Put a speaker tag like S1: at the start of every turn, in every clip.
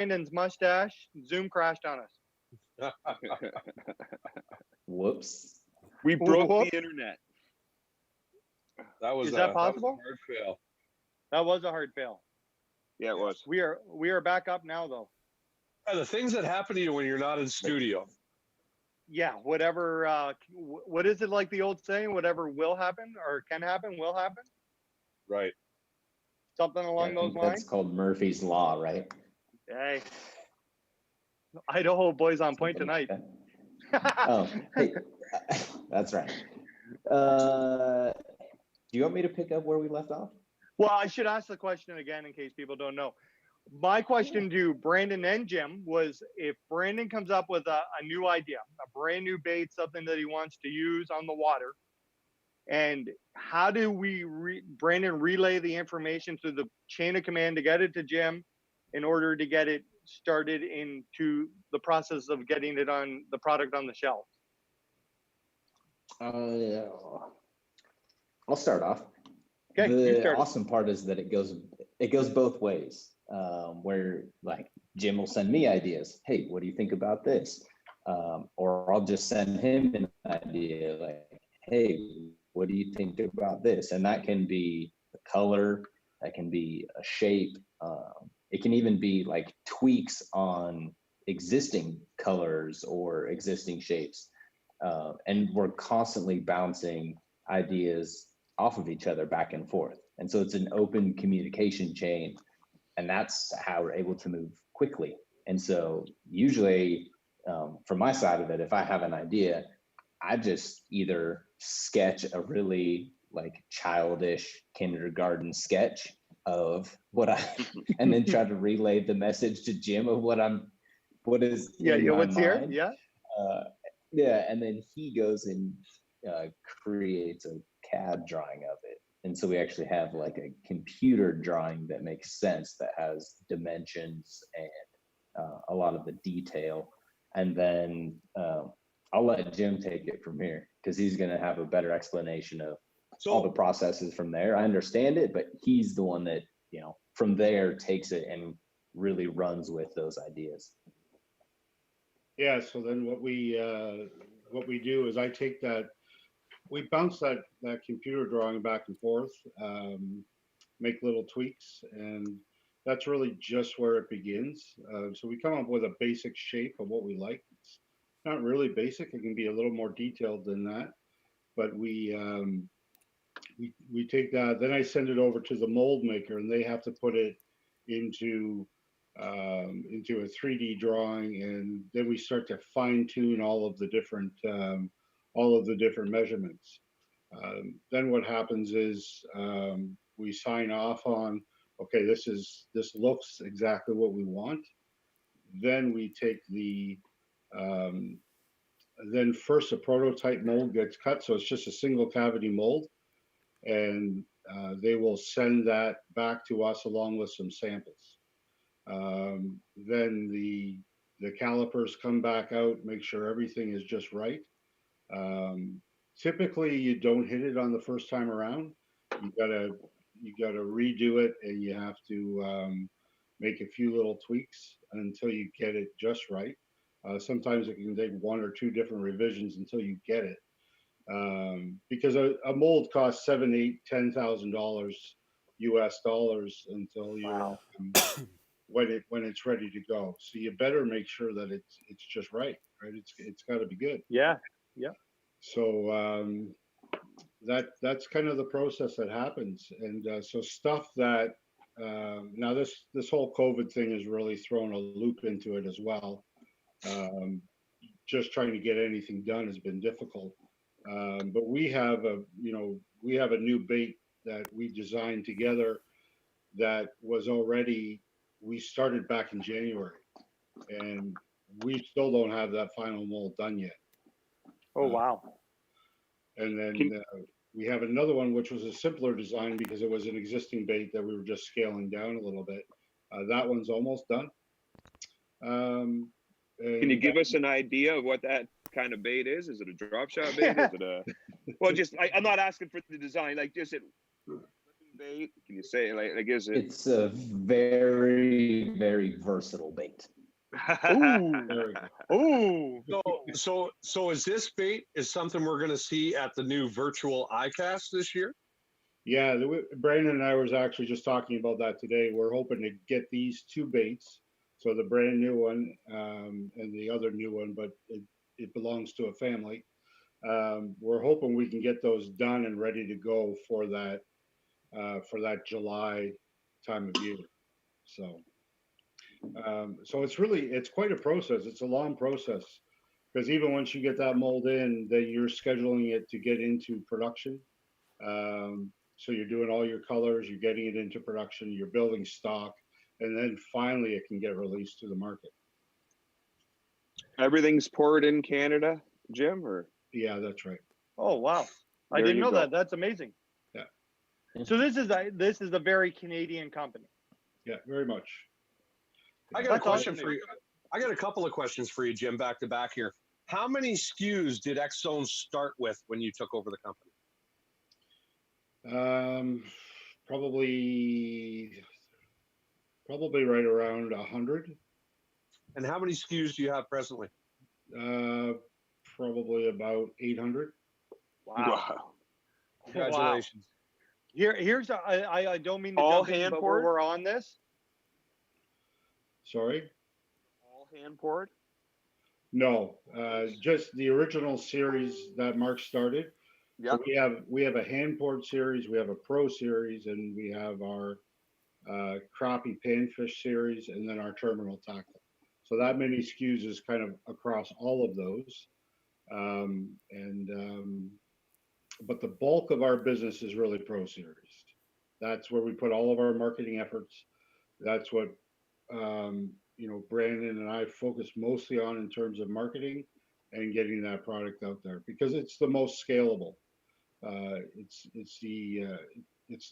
S1: Brandon's mustache, Zoom crashed on us.
S2: Whoops.
S3: We broke
S1: Whoops.
S3: the internet.
S4: That was
S1: Is that
S4: was a
S1: possible?
S4: hard fail.
S1: That was a hard fail.
S3: Yeah, it was.
S1: We are back up now, though.
S4: The things that happen to you when you're not in studio.
S1: Yeah, whatever. What is it like the old saying? Whatever will happen or can happen will happen.
S4: Right.
S1: Something along those
S2: That's
S1: lines.
S2: called Murphy's Law, right?
S1: Hey, Idaho boys on point
S2: Something like
S1: tonight.
S2: that. Oh, hey, that's right. Do you want me to pick up where we left off?
S1: Well, I should ask the question again in case people don't know. My question to Brandon and Jim was, if Brandon comes up with a new idea, a brand new bait, something that he wants to use on the water, and how do we, Brandon, relay the information through the chain of command to get it to Jim in order to get it started into the process of getting it on the product on the shelf?
S2: I'll start off.
S1: Okay, you
S2: The
S1: start.
S2: awesome part is that it goes both ways. Where like Jim will send me ideas. Hey, what do you think about this? Or I'll just send him an idea like, hey, what do you think about this? And that can be a color, that can be a shape. It can even be like tweaks on existing colors or existing shapes. And we're constantly bouncing ideas off of each other back and forth. And so it's an open communication chain. And that's how we're able to move quickly. And so usually from my side of it, if I have an idea, I just either sketch a really like childish kindergarten sketch of what and then try to relay the message to Jim of what is in my
S1: what's here?
S2: mind.
S1: Yeah.
S2: And then he goes and creates a CAD drawing of it. And so we actually have like a computer drawing that makes sense, that has dimensions and a lot of the detail. And then I'll let Jim take it from here because he's going to have a better explanation of all the processes from there. I understand it, but he's the one that, from there takes it and really runs with those ideas.
S5: Yeah. So then what we do is I take that, we bounce that computer drawing back and forth, make little tweaks, and that's really just where it begins. So we come up with a basic shape of what we like. It's not really basic; it can be a little more detailed than that. But we take that. Then I send it over to the mold maker, and they have to put it into a 3D drawing, and then we start to fine tune all of the different measurements. Then what happens is we sign off on, okay, this looks exactly what we want. Then we take then first a prototype mold gets cut, so it's just a single cavity mold, and they will send that back to us along with some samples. Then the calipers come back out, make sure everything is just right. Typically you don't hit it on the first time around. You gotta redo it, and you have to make a few little tweaks until you get it just right. Sometimes it can take one or two different revisions until you get it, because a mold costs $7,000, $8,000, $10,000 until you're when it's ready to go. So you better make sure that it's just right. It's got to be good.
S1: Yeah.
S5: So that's kind of the process that happens. And so stuff that now this whole COVID thing has really thrown a loop into it as well. Just trying to get anything done has been difficult. But we have a new bait that we designed together that was already, we started back in January, and we still don't have that final mold done yet.
S1: Oh, wow.
S5: And then we have another one, which was a simpler design because it was an existing bait that we were just scaling down a little bit. That one's almost done.
S3: Can you give us an idea of what that kind of bait is? Is it a drop shot bait? Is it a, well, just, I'm not asking for the design, like just bait? Can you say like is it?
S2: It's a very, very versatile bait.
S1: Ooh. Ooh.
S4: So is this bait is something we're going to see at the new virtual ICAST this year?
S5: Yeah, Brandon and I was actually just talking about that today. We're hoping to get these two baits. So the brand new one and the other new one, but it belongs to a family. We're hoping we can get those done and ready to go for that July time of year. So it's quite a process. It's a long process because even once you get that mold in, then you're scheduling it to get into production. So you're doing all your colors, you're getting it into production, you're building stock, and then finally it can get released to the market.
S3: Everything's poured in Canada, Jim, or?
S5: Yeah, that's right.
S1: Oh, wow. I
S3: There
S1: didn't
S3: you
S1: know
S3: go.
S1: that. That's amazing.
S5: Yeah.
S1: So this is a very Canadian company.
S5: Yeah, very much.
S4: I got a
S1: That's
S4: question
S1: awesome.
S4: for you. I got a couple of questions for you, Jim, back to back here. How many SKUs did Xzone start with when you took over the company?
S5: Probably right around 100.
S4: And how many SKUs do you have presently?
S5: Probably about 800.
S1: Wow.
S4: Congratulations.
S1: I don't mean to
S3: All
S1: jump in,
S3: hand
S1: but
S3: poured?
S1: we're on this.
S5: Sorry?
S3: All hand poured?
S5: No, just the original series that Mark started.
S3: Yeah.
S5: So we have a hand poured series, we have a pro series, and we have our crappie panfish series, and then our terminal tackle. So that many SKUs is kind of across all of those. But the bulk of our business is really pro series. That's where we put all of our marketing efforts. That's what Brandon and I focus mostly on in terms of marketing and getting that product out there because it's the most scalable. It's the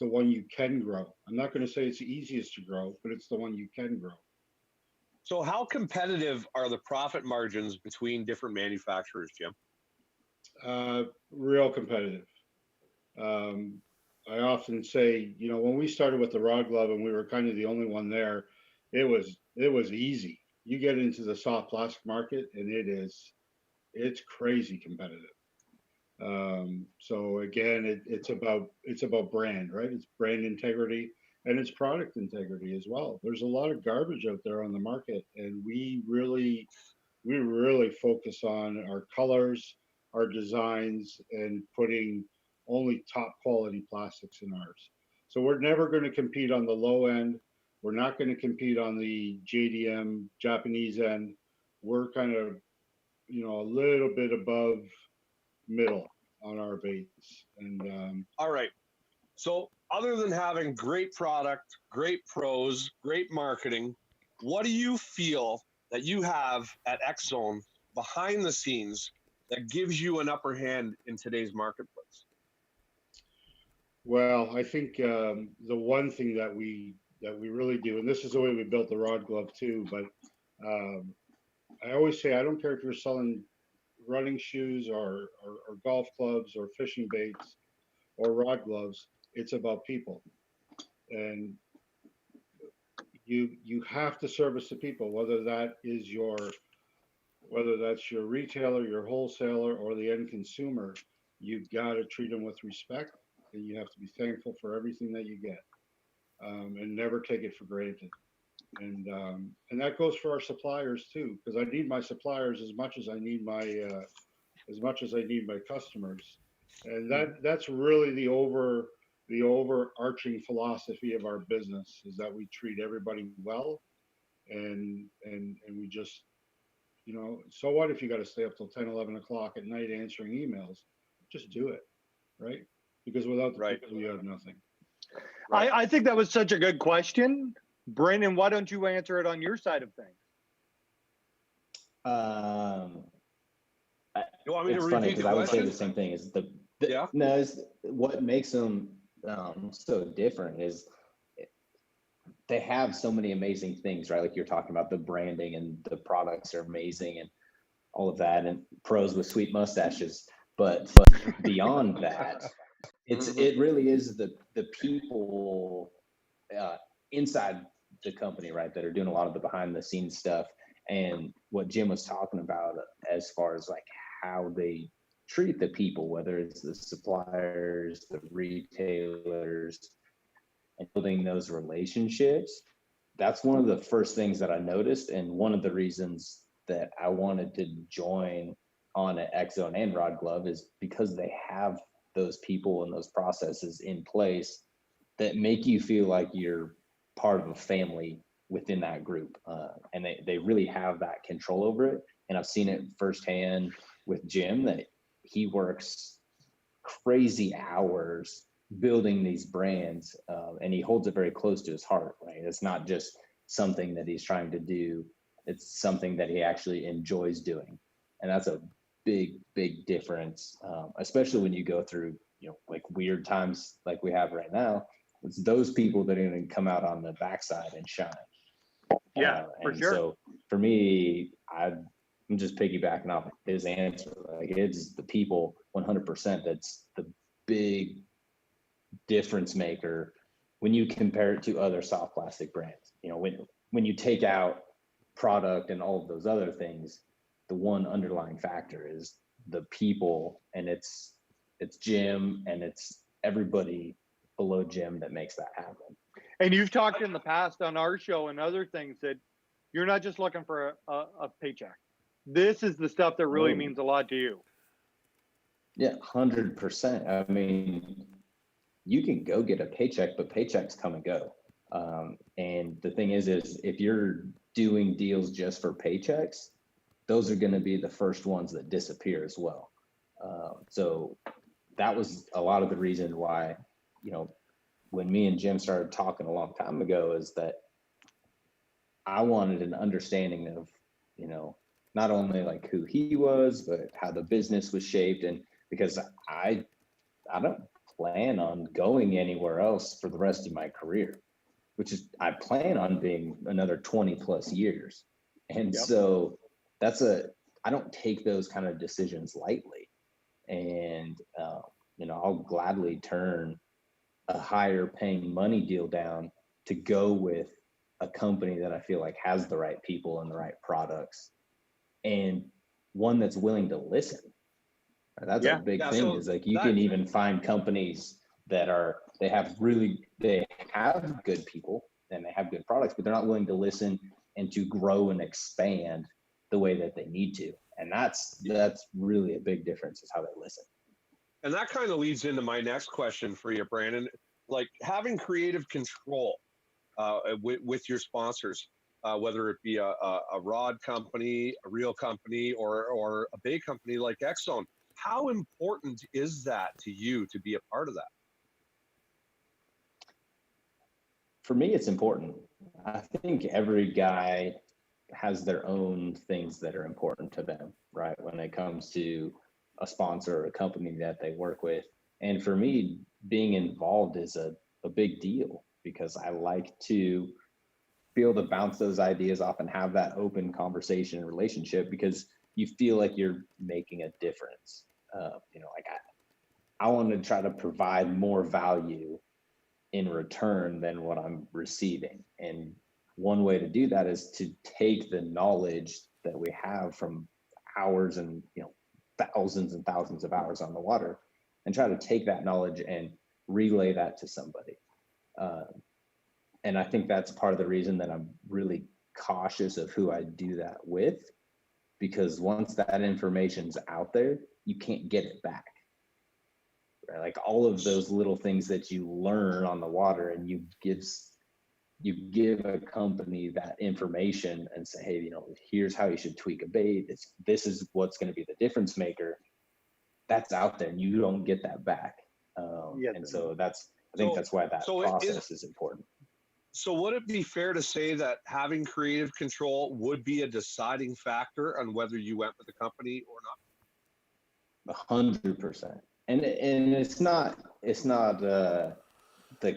S5: one you can grow. I'm not going to say it's the easiest to grow, but it's the one you can grow.
S4: So how competitive are the profit margins between different manufacturers, Jim?
S5: Real competitive. I often say, when we started with the Rod Glove and we were kind of the only one there, it was easy. You get into the soft plastic market and it's crazy competitive. So again, it's about brand, right? It's brand integrity and it's product integrity as well. There's a lot of garbage out there on the market, and we really focus on our colors, our designs, and putting only top quality plastics in ours. So we're never going to compete on the low end. We're not going to compete on the JDM Japanese end. We're kind of, a little bit above middle on our baits. And
S4: all right. So other than having great product, great pros, great marketing, what do you feel that you have at Xzone behind the scenes that gives you an upper hand in today's marketplace?
S5: Well, I think the one thing that we really do, and this is the way we built the Rod Glove too, but I always say I don't care if you're selling running shoes or golf clubs or fishing baits or rod gloves, it's about people. And you have to service the people, whether that's your retailer, your wholesaler, or the end consumer. You've got to treat them with respect, and you have to be thankful for everything that you get, and never take it for granted. And that goes for our suppliers too, because I need my suppliers as much as I need my customers. And that's really the overarching philosophy of our business, is that we treat everybody well, and we just, so what if you got to stay up till 10, 11 o'clock at night answering emails? Just do it, right? Because without the people, you have nothing.
S1: Right. I think that was such a good question. Brandon, why don't you answer it on your side of things?
S4: You want me to
S2: It's funny
S4: repeat
S2: because
S4: the
S2: I would say
S4: question?
S2: the same thing. Is
S4: Yeah.
S2: No, it's what makes them so different is they have so many amazing things, right? Like you're talking about, the branding and the products are amazing and all of that, and pros with sweet mustaches. But beyond that, It really is the people inside the company, right, that are doing a lot of the behind the scenes stuff. And what Jim was talking about as far as like how they treat the people, whether it's the suppliers, the retailers, and building those relationships. That's one of the first things that I noticed, and one of the reasons that I wanted to join on at Xzone and Rod Glove is because they have those people and those processes in place that make you feel like you're part of a family within that group. And they really have that control over it. And I've seen it firsthand with Jim, that he works crazy hours building these brands, and he holds it very close to his heart, right? It's not just something that he's trying to do. It's something that he actually enjoys doing. And that's a big difference, especially when you go through, like weird times like we have right now. It's those people that are going to come out on the backside and shine.
S1: Yeah, for sure.
S2: So for me, I'm just piggybacking off his answer. Like, it's the people 100% that's the big difference maker when you compare it to other soft plastic brands. When you take out product and all of those other things, the one underlying factor is the people, and it's Jim and it's everybody below Jim that makes that happen.
S1: And you've talked in the past on our show and other things that you're not just looking for a paycheck. This is the stuff that really means a lot to you.
S2: Yeah, 100%. I mean, you can go get a paycheck, but paychecks come and go. And the thing is if you're doing deals just for paychecks, those are going to be the first ones that disappear as well. So that was a lot of the reason why, when me and Jim started talking a long time ago, is that I wanted an understanding of, not only like who he was, but how the business was shaped. And because I don't plan on going anywhere else for the rest of my career, which is, I plan on being another 20 plus years. And so I don't take those kind of decisions lightly. And, I'll gladly turn a higher paying money deal down to go with a company that I feel like has the right people and the right products, and one that's willing to listen. That's a big thing. So is like, you can even find companies that they have good people and they have good products, but they're not willing to listen and to grow and expand the way that they need to. And that's really a big difference, is how they listen.
S4: And that kind of leads into my next question for you, Brandon. Like, having creative control with your sponsors, whether it be a rod company, a reel company, or a bait company like Xzone, how important is that to you to be a part of that?
S2: For me, it's important. I think every guy has their own things that are important to them, right? When it comes to a sponsor or a company that they work with. And for me, being involved is a big deal, because I like to be able to bounce those ideas off and have that open conversation and relationship, because you feel like you're making a difference. I want to try to provide more value in return than what I'm receiving. And one way to do that is to take the knowledge that we have from hours and, thousands and thousands of hours on the water, and try to take that knowledge and relay that to somebody. And I think that's part of the reason that I'm really cautious of who I do that with, because once that information's out there, you can't get it back. Right? Like, all of those little things that you learn on the water, and you give a company that information and say, hey, here's how you should tweak a bait. This is what's going to be the difference maker. That's out there, and you don't get that back. And so I think that's why that process is important.
S4: So would it be fair to say that having creative control would be a deciding factor on whether you went with the company or not?
S2: 100%. And it's not the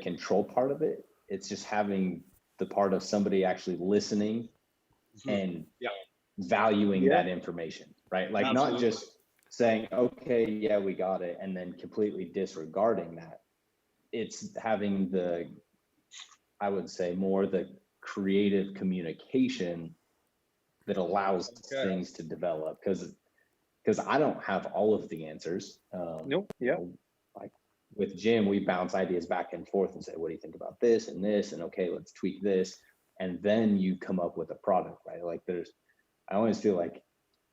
S2: control part of it. It's just having the part of somebody actually listening and valuing that information, right? Like, absolutely. saying, okay, yeah, we got it, and then completely disregarding that. It's having the, I would say, more the creative communication that allows things to develop, because I don't have all of the answers.
S1: Nope. Yeah.
S2: Like with Jim, we bounce ideas back and forth and say, what do you think about this and this? And okay, let's tweak this. And then you come up with a product, right? Like I always feel like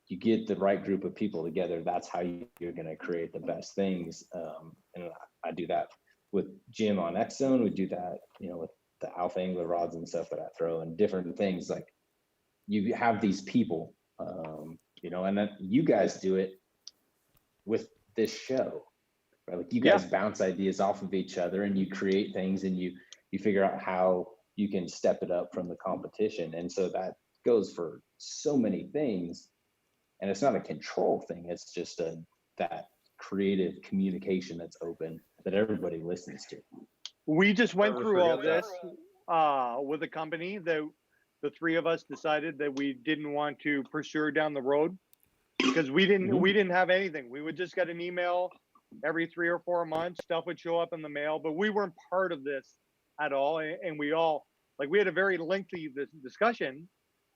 S2: you get the right group of people together. That's how you're going to create the best things. And I do that with Jim on Xzone. We do that, with the alpha angler rods and stuff that I throw and different things. Like you have these people, and then you guys do it with this show, right? Like you guys bounce ideas off of each other and you create things and you figure out how you can step it up from the competition. And so that goes for so many things. And it's not a control thing. It's just that creative communication that's open that everybody listens to.
S1: We just went through all this with a company that the three of us decided that we didn't want to pursue down the road because we didn't have anything. We would just get an email every 3 or 4 months. Stuff would show up in the mail, but we weren't part of this at all. And we all, like, we had a very lengthy discussion.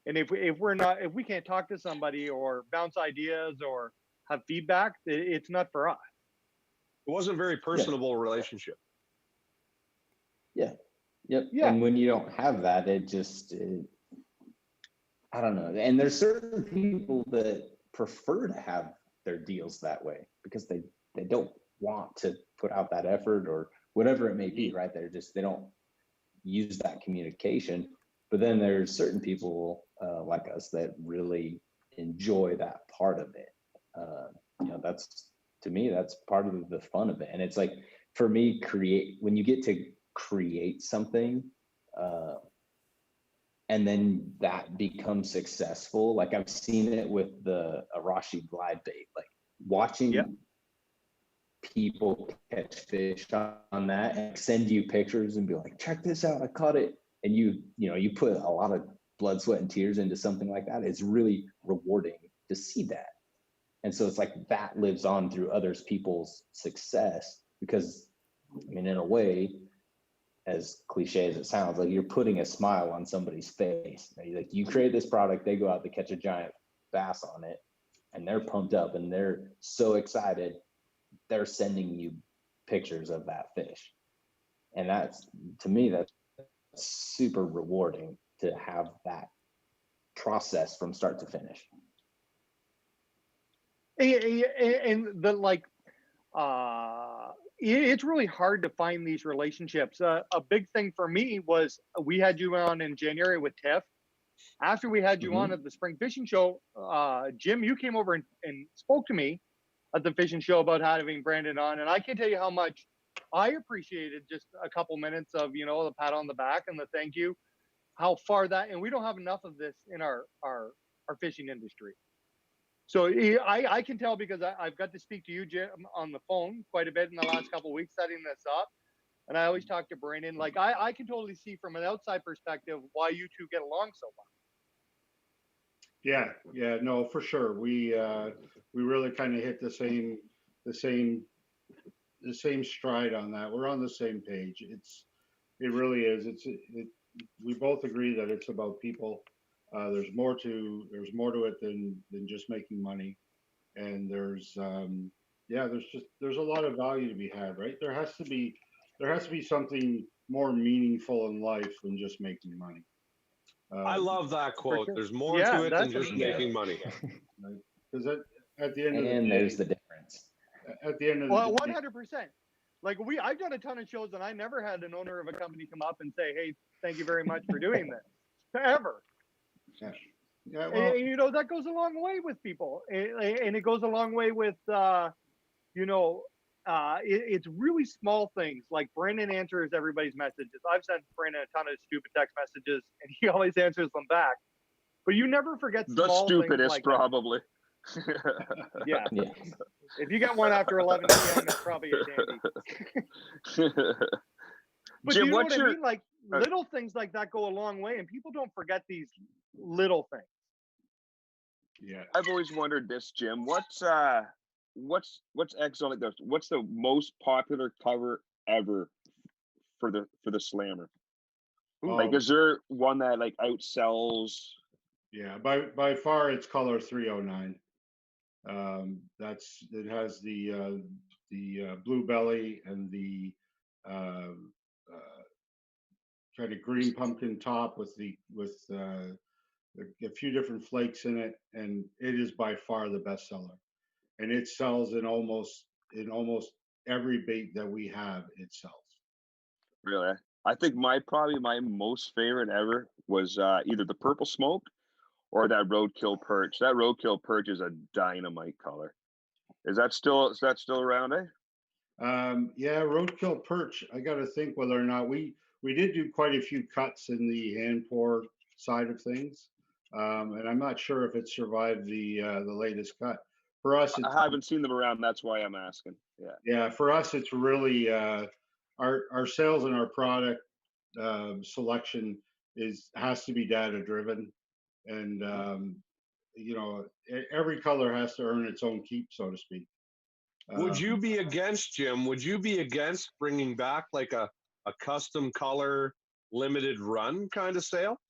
S1: And if we can't talk to somebody or bounce ideas or have feedback, it's not for us.
S4: It wasn't a very personable relationship.
S2: Yeah. Yep.
S1: Yeah.
S2: And when you don't have that, I don't know. And there's certain people that prefer to have their deals that way because they don't want to put out that effort or whatever it may be, right? They don't use that communication. But then there's certain people like us that really enjoy that part of it. To me, that's part of the fun of it. And it's like, for me, when you get to create something and then that becomes successful, like I've seen it with the Arashi glide bait, like watching people catch fish on that and send you pictures and be like, check this out, I caught it. And you put a lot of blood, sweat, and tears into something like that. It's really rewarding to see that. And so it's like that lives on through others people's success because, in a way, as cliche as it sounds, like you're putting a smile on somebody's face. Like you create this product, they go out to catch a giant bass on it, and they're pumped up and they're so excited. They're sending you pictures of that fish. And that's, to me, that's super rewarding to have that process from start to finish.
S1: And it's really hard to find these relationships. A big thing for me was we had you on in January with Tiff. After we had you on at the spring fishing show, Jim, you came over and spoke to me at the fishing show about having Brandon on. And I can't tell you how much I appreciated just a couple minutes of, the pat on the back and the thank you, how far that, and we don't have enough of this in our fishing industry. So I can tell because I've got to speak to you, Jim, on the phone quite a bit in the last couple of weeks setting this up. And I always talk to Brandon. Like I can totally see from an outside perspective why you two get along so well.
S5: Yeah, no, for sure. We really kind of hit the same stride on that. We're on the same page. It really is. We both agree that it's about people. There's more to it than just making money. And there's a lot of value to be had, right? There has to be something more meaningful in life than just making money.
S4: I love that quote.
S1: Sure.
S4: There's more to it than just making money.
S5: Because at the end of the day,
S2: there's the difference.
S5: At the end of the day,
S1: 100%. Like I've done a ton of shows and I never had an owner of a company come up and say, "Hey, thank you very much for doing this." Ever.
S5: Yeah, well,
S1: and, that goes a long way with people, and it goes a long way with it's really small things. Like Brandon answers everybody's messages. I've sent Brandon a ton of stupid text messages and he always answers them back, but you never forget small
S3: The stupidest,
S1: like
S3: probably.
S1: yeah. If you get one after 11 p.m., it's probably a dandy. But
S3: Jim,
S1: you know
S3: what's
S1: what I mean? Like little things like that go a long way, and people don't forget these little things.
S5: yeah.
S3: I've always wondered this, Jim. What's Xzone like this? What's the most popular cover ever for the slammer? Like, is there one that like outsells?
S5: Yeah, by far it's color 309. It has the blue belly and the uh, kind of green pumpkin top with a few different flakes in it, and it is by far the best seller. And it sells in almost every bait that we have. It sells.
S3: Really? I think probably my most favorite ever was either the purple smoke or that roadkill perch. That roadkill perch is a dynamite color. Is that still around, eh?
S5: Yeah, roadkill perch. I got to think whether or not we did do quite a few cuts in the hand pour side of things, and I'm not sure if it survived the latest cut. For us,
S3: I haven't seen them around. That's why I'm asking. Yeah.
S5: Yeah, for us, it's really our sales and our product selection has to be data driven, and every color has to earn its own keep, so to speak.
S4: Would you be against, Jim? Would you be against bringing back like a custom color limited run kind of sale?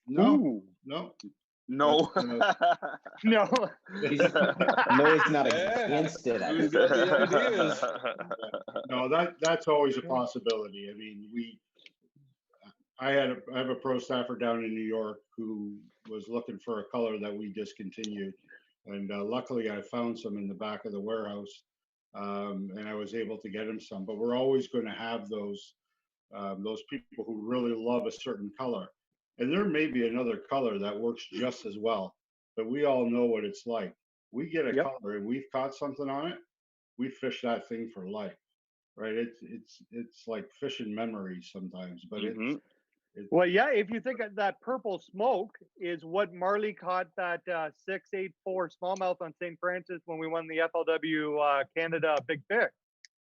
S5: No,
S3: Ooh.
S5: no.
S3: No.
S1: No.
S2: No, it's not against it.
S4: Who's got the ideas?
S5: No, that's always a possibility. I mean, I have a pro staffer down in New York who was looking for a color that we discontinued, and luckily I found some in the back of the warehouse, and I was able to get him some. But we're always going to have those people who really love a certain color, and there may be another color that works just as well. But we all know what it's like. We get a color and we've caught something on it, we fish that thing for life, right? It's like fishing memories sometimes, but
S1: Well, yeah, if you think of that purple smoke is what Marley caught that 684 smallmouth on St. Francis when we won the FLW Canada Big Fish.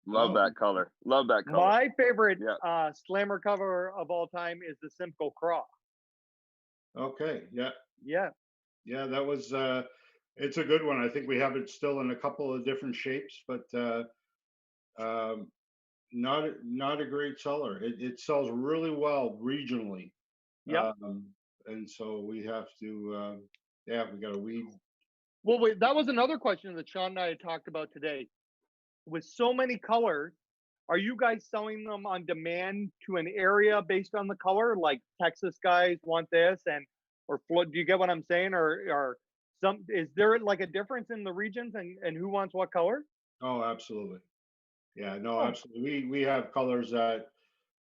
S3: Love that color. Love that color.
S1: My favorite slammer cover of all time is the Simcoe Craw.
S5: Okay. Yeah.
S1: Yeah.
S5: Yeah, that was it's a good one. I think we have it still in a couple of different shapes, but not a great seller. It sells really well regionally.
S1: Yeah.
S5: And so we have to we got to weed.
S1: Well, wait, that was another question that Sean and I had talked about today. With so many colors, are you guys selling them on demand to an area based on the color? Like Texas guys want this, or do you get what I'm saying? Or is there like a difference in the regions and who wants what color?
S5: Oh, absolutely. Yeah, no, absolutely. We have colors that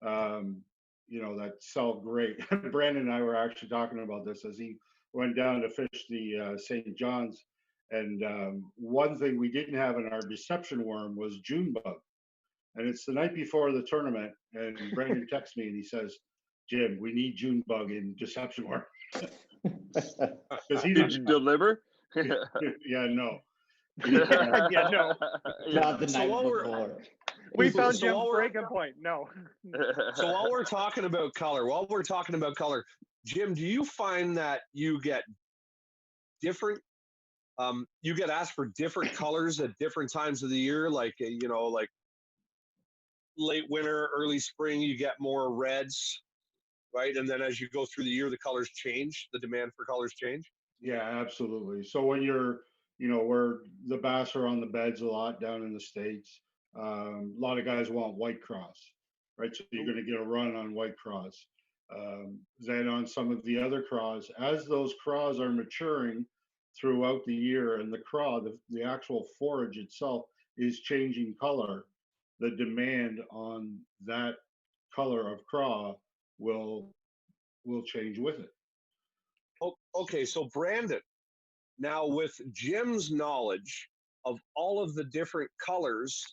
S5: that sell great. Brandon and I were actually talking about this as he went down to fish the St. John's, and one thing we didn't have in our deception worm was June bug. And it's the night before the tournament, and Brandon texts me and he says, "Jim, we need June bug in deception worm."
S3: Did you deliver?
S5: Yeah, no.
S1: Yeah, no.
S2: Not the night before.
S1: We found Jim's breaking point. No.
S4: So while we're talking about color, Jim, do you find that you get different? You get asked for different colors at different times of the year, like like late winter, early spring, you get more reds, right? And then as you go through the year, the colors change. The demand for colors change.
S5: Yeah, absolutely. So when you're, where the bass are on the beds a lot down in the States, a lot of guys want white cross, right? So you're going to get a run on white cross. Then on some of the other craws, as those craws are maturing throughout the year, and the craw, the actual forage itself is changing color, the demand on that color of craw will change with it.
S4: Oh, okay, so Brandon, now with Jim's knowledge of all of the different colors,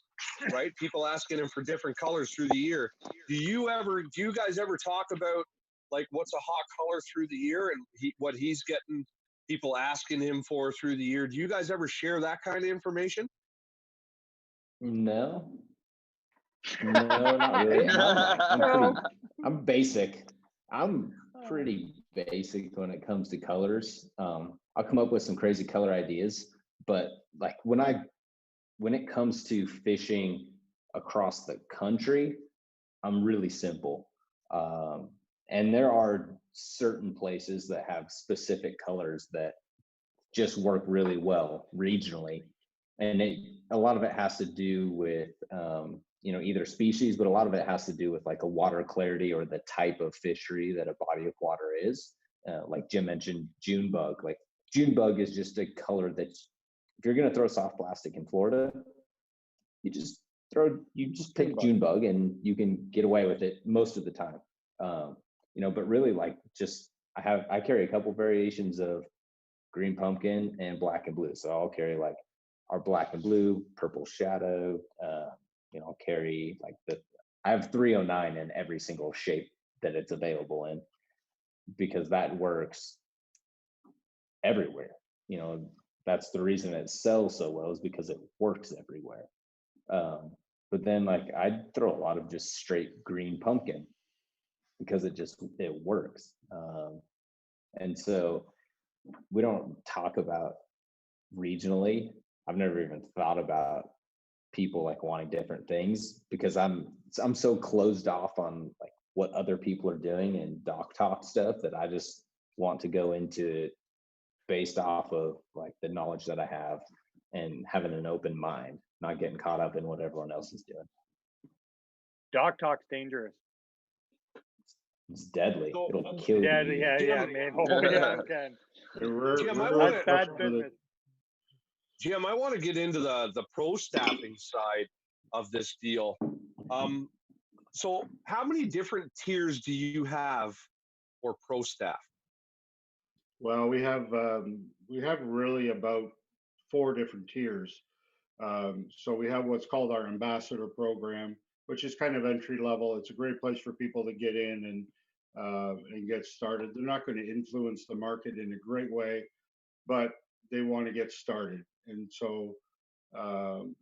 S4: right? People asking him for different colors through the year. Do you guys ever talk about like what's a hot color through the year and what he's getting people asking him for through the year? Do you guys ever share that kind of information?
S2: No, not really. I'm basic. I'm pretty basic when it comes to colors. I'll come up with some crazy color ideas, but like when I when it comes to fishing across the country, I'm really simple. And there are certain places that have specific colors that just work really well regionally. And a lot of it has to do with, either species, but a lot of it has to do with like a water clarity or the type of fishery that a body of water is. Like Jim mentioned, June bug. Like June bug is just a color that's, if you're going to throw soft plastic in Florida, you just pick June bug and you can get away with it most of the time. But really like I carry a couple variations of green pumpkin and black and blue. So I'll carry like our black and blue, purple shadow. I'll carry like I have 309 in every single shape that it's available in, because that works everywhere. That's the reason it sells so well, is because it works everywhere. But then like I'd throw a lot of just straight green pumpkin because it works. And so we don't talk about regionally. I've never even thought about people like wanting different things, because I'm so closed off on like what other people are doing and doc talk stuff, that I just want to go into it based off of like the knowledge that I have and having an open mind, not getting caught up in what everyone else is doing.
S1: Doc talk's dangerous.
S2: It's deadly.
S4: So,
S2: It'll kill you.
S1: Yeah, man. Oh, yeah, okay.
S5: That's
S1: bad business.
S4: Jim, I want to get into the pro staffing side of this deal. So how many different tiers do you have for pro staff?
S5: Well, we have really about 4 different tiers. So we have what's called our ambassador program, which is kind of entry level. It's a great place for people to get in and get started. They're not going to influence the market in a great way, but they want to get started. And so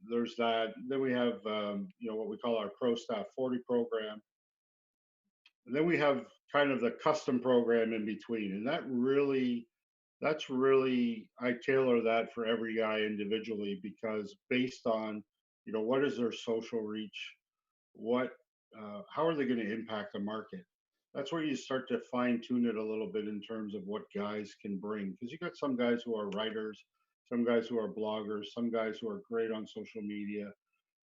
S5: there's that. Then we have what we call our Pro Staff 40 program. And then we have kind of the custom program in between. And that's really, I tailor that for every guy individually, because based on, what is their social reach? How are they going to impact the market? That's where you start to fine tune it a little bit in terms of what guys can bring. Because you got some guys who are writers, some guys who are bloggers, some guys who are great on social media.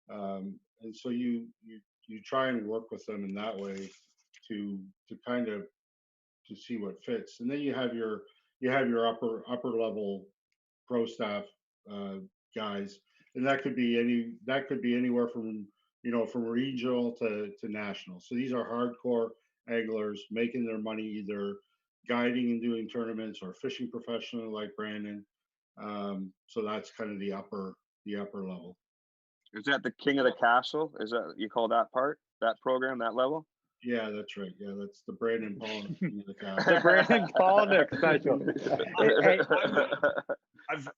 S5: And so you try and work with them in that way to kind of to see what fits. And then you have your upper level pro staff guys, and that could be anywhere from from regional to national. So these are hardcore anglers making their money either guiding and doing tournaments or fishing professionally like Brandon. So that's kind of the upper level.
S3: Is that the king of the castle? Is that you call that program, that level?
S5: Yeah, that's right. Yeah, that's the Brandon Palunik king of the castle.
S1: The Brandon Palunik special.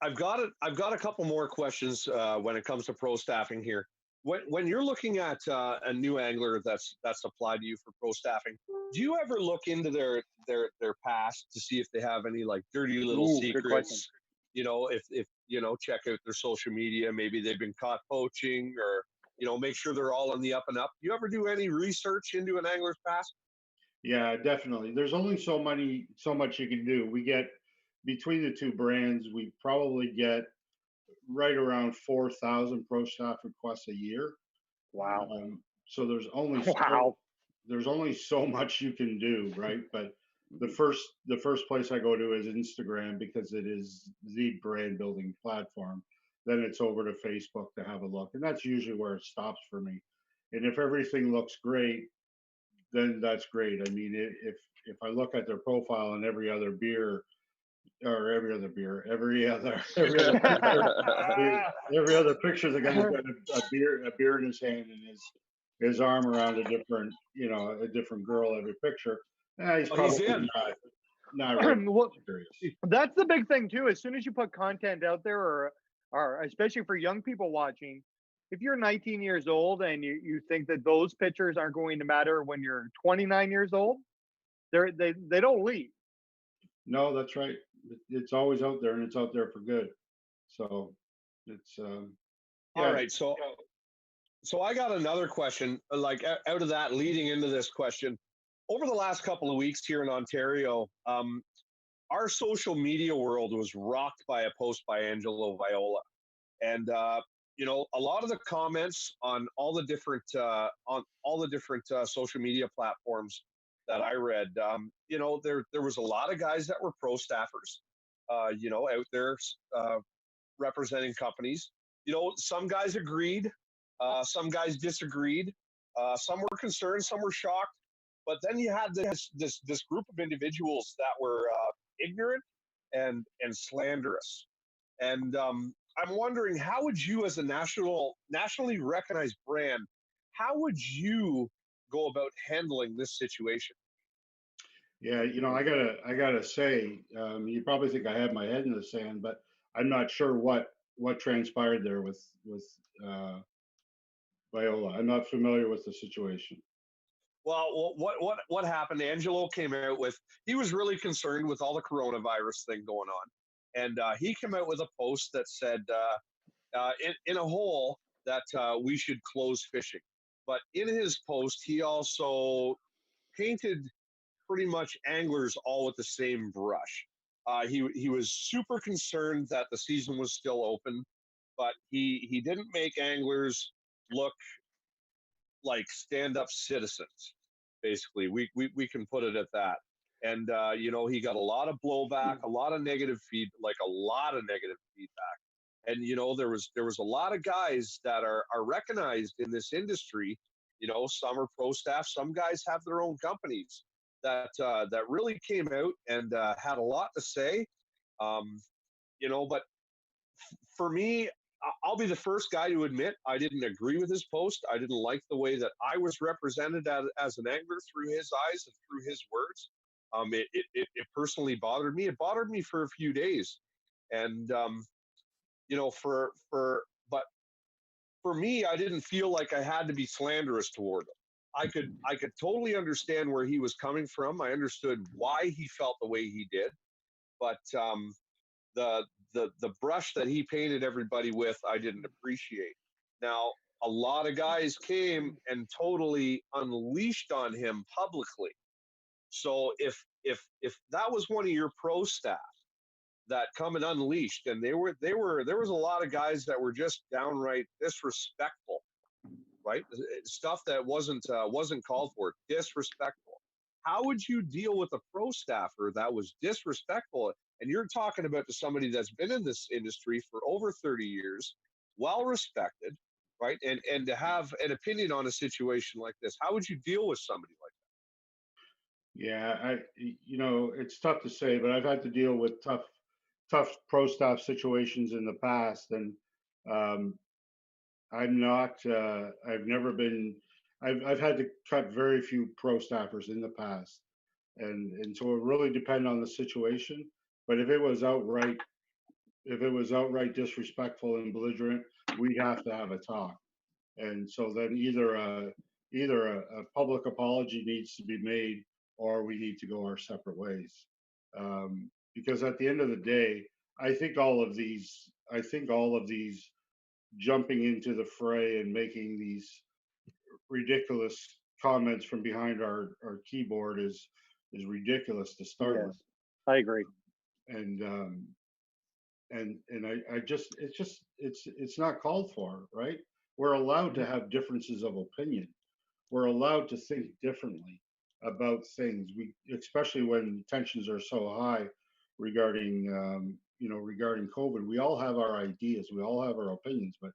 S4: I've got a couple more questions when it comes to pro staffing here. When you're looking at a new angler that's applied to you for pro staffing, do you ever look into their past to see if they have any like dirty little secrets? If check out their social media, maybe they've been caught poaching, or make sure they're all on the up and up. Do you ever do any research into an angler's past?
S5: Yeah, definitely. There's only so much you can do. We get, between the two brands, we probably get right around 4,000 pro staff requests a year.
S1: Wow.
S5: So there's only so much you can do, right? But the first place I go to is Instagram, because it is the brand building platform. Then it's over to Facebook to have a look, and that's usually where it stops for me. And if everything looks great, then that's great. I mean, if I look at their profile and every other picture the guy's got a beer in his hand and his arm around a different girl every picture, he's probably not really serious.
S1: That's the big thing too. As soon as you put content out there, or especially for young people watching, if you're 19 years old and you think that those pictures aren't going to matter when you're 29 years old, they don't leave.
S5: No, that's right. It's always out there, and it's out there for good. So it's
S4: All right. So I got another question, like out of that, leading into this question. Over the last couple of weeks here in Ontario, our social media world was rocked by a post by Angelo Viola, and a lot of the comments on all the different social media platforms that I read, there was a lot of guys that were pro staffers, out there representing companies. Some guys agreed, some guys disagreed, some were concerned, some were shocked. But then you had this group of individuals that were ignorant and slanderous. And I'm wondering, how would you, as a nationally recognized brand, how would you go about handling this situation?
S5: Yeah, I gotta say, you probably think I have my head in the sand, but I'm not sure what transpired there with Viola. I'm not familiar with the situation.
S4: Well, what happened? Angelo came out with, he was really concerned with all the coronavirus thing going on, and he came out with a post that said, in a hole, that we should close fishing. But in his post, he also painted pretty much anglers all with the same brush. He was super concerned that the season was still open, but he didn't make anglers look like stand-up citizens. Basically, we can put it at that. And he got a lot of blowback, a lot of negative feedback. And there was a lot of guys that are recognized in this industry. Some are pro staff, some guys have their own companies that really came out and had a lot to say. But for me, I'll be the first guy to admit I didn't agree with his post. I didn't like the way that I was represented as an angler through his eyes and through his words. It personally bothered me. It bothered me for a few days, and but for me, I didn't feel like I had to be slanderous toward him. I could totally understand where he was coming from. I understood why he felt the way he did, but the brush that he painted everybody with, I didn't appreciate. Now, a lot of guys came and totally unleashed on him publicly. So if that was one of your pro staff that come and unleashed, and there was a lot of guys that were just downright disrespectful, right? Stuff that wasn't called for, disrespectful. How would you deal with a pro staffer that was disrespectful? And you're talking about to somebody that's been in this industry for over 30 years, well respected, right? And to have an opinion on a situation like this, how would you deal with somebody like that?
S5: Yeah, it's tough to say, but I've had to deal with tough pro staff situations in the past, and I'm not. I've had to cut very few pro staffers in the past, and so it really depends on the situation. But if it was outright disrespectful and belligerent, we'd have to have a talk. And so then either a public apology needs to be made, or we need to go our separate ways. Because at the end of the day, I think all of these jumping into the fray and making these ridiculous comments from behind our keyboard is ridiculous to start with.
S1: I agree.
S5: And I just it's not called for, right? We're allowed to have differences of opinion. We're allowed to think differently about things. Especially when tensions are so high regarding regarding COVID. We all have our ideas. We all have our opinions. But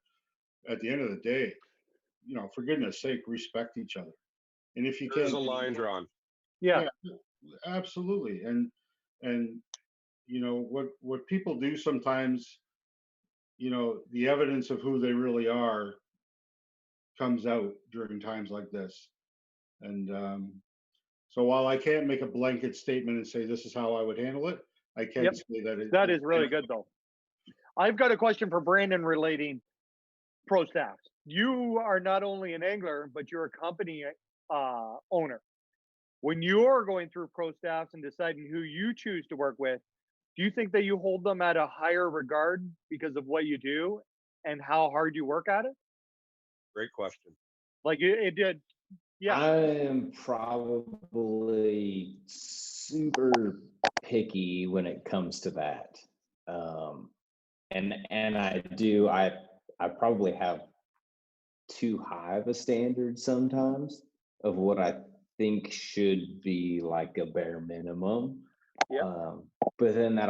S5: at the end of the day, for goodness sake, respect each other. And if you can't,
S4: there's a line drawn.
S1: Yeah,
S5: absolutely. And what people do sometimes, the evidence of who they really are comes out during times like this. And so while I can't make a blanket statement and say this is how I would handle it, I can say that
S1: that is really good though. I've got a question for Brandon relating pro staffs. You are not only an angler, but you're a company owner. When you're going through pro staffs and deciding who you choose to work with, do you think that you hold them at a higher regard because of what you do? and how hard you work at it?
S4: Great question.
S1: Like it did. Yeah.
S2: I am probably super picky when it comes to that. And I probably have too high of a standard sometimes of what I think should be like a bare minimum.
S1: Yeah.
S2: But then that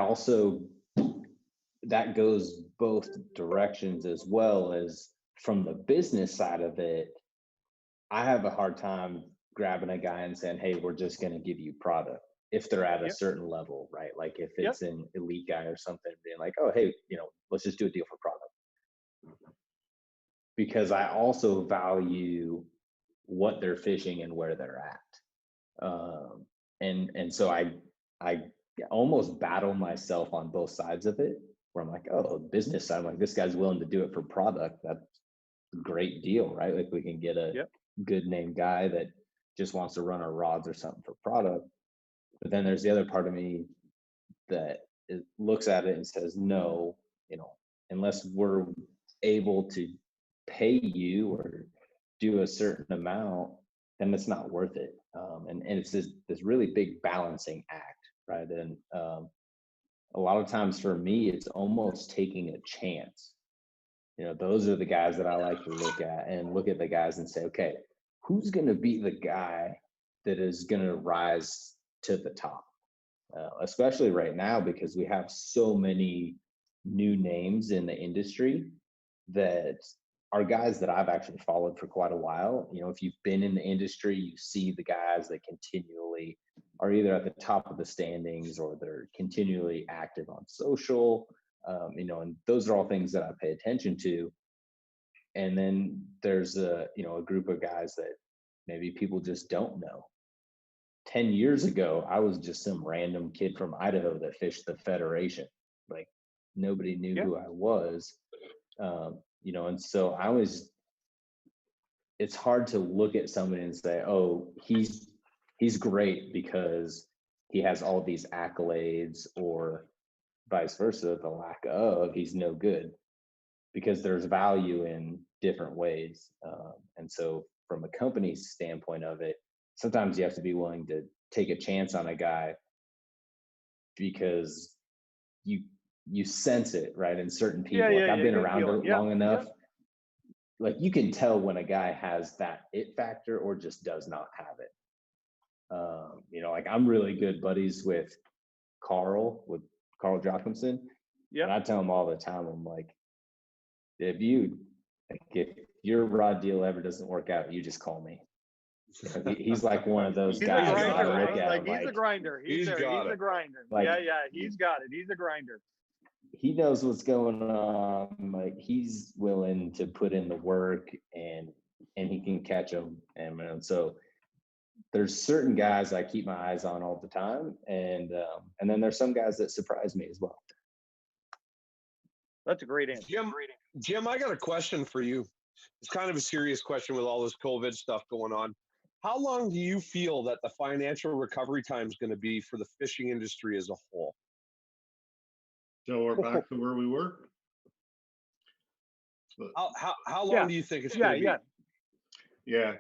S2: goes both directions, as well as from the business side of it. I have a hard time grabbing a guy and saying, "Hey, we're just going to give you product," if they're at a
S1: Yep.
S2: certain level, right? Like if
S1: Yep.
S2: it's an elite guy or something, being like, "Oh, hey, let's just do a deal for product," because I also value what they're fishing and where they're at. And so I almost battle myself on both sides of it, where I'm like, oh, business side, I'm like, this guy's willing to do it for product. That's a great deal, right? Like we can get a
S1: Yep.
S2: good name guy that just wants to run our rods or something for product. But then there's the other part of me that looks at it and says, no, unless we're able to pay you or do a certain amount, then it's not worth it. And it's this really big balancing act, right? And a lot of times for me, it's almost taking a chance. Those are the guys that I like to look at the guys and say, okay, who's going to be the guy that is going to rise to the top? Especially right now, because we have so many new names in the industry that are guys that I've actually followed for quite a while. If you've been in the industry, you see the guys that continually are either at the top of the standings or they're continually active on social, and those are all things that I pay attention to. And then there's a group of guys that maybe people just don't know. 10 years ago, I was just some random kid from Idaho that fished the Federation. Like nobody knew who I was. And so it's hard to look at somebody and say, oh, he's great because he has all these accolades, or vice versa, the lack of, he's no good, because there's value in different ways. And so from a company's standpoint of it, sometimes you have to be willing to take a chance on a guy because you sense it, right? In certain people, I've been around long enough. Like you can tell when a guy has that it factor or just does not have it. Like I'm really good buddies with Carl Jochimson.
S1: Yeah.
S2: And I tell him all the time, I'm like, if your rod deal ever doesn't work out, you just call me. He's like one of those guys.
S1: He's a grinder.
S4: He's a grinder.
S1: He's a grinder.
S2: Like,
S1: He's got it. He's a grinder.
S2: He knows what's going on. Like he's willing to put in the work, and he can catch them. And so there's certain guys I keep my eyes on all the time, and then there's some guys that surprise me as well.
S1: That's a great answer.
S4: Jim, I got a question for you. It's kind of a serious question with all this COVID stuff going on. How long do you feel that the financial recovery time is going to be for the fishing industry as a whole?
S5: So we're back to where we were.
S4: How long do you think it's going to be?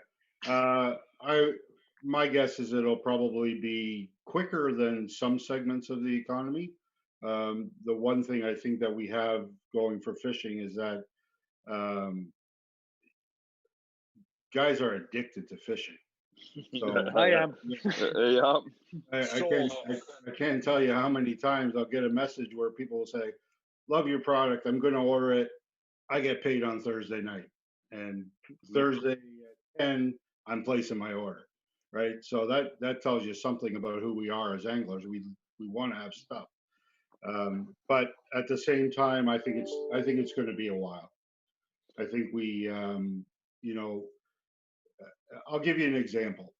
S5: Yeah. My guess is it'll probably be quicker than some segments of the economy. The one thing I think that we have going for fishing is that guys are addicted to fishing. So
S1: I am.
S5: I can't tell you how many times I'll get a message where people will say, "Love your product. I'm going to order it. I get paid on Thursday night, and Thursday at 10, I'm placing my order." Right. So that tells you something about who we are as anglers. We want to have stuff. But at the same time, I think it's going to be a while. I think I'll give you an example.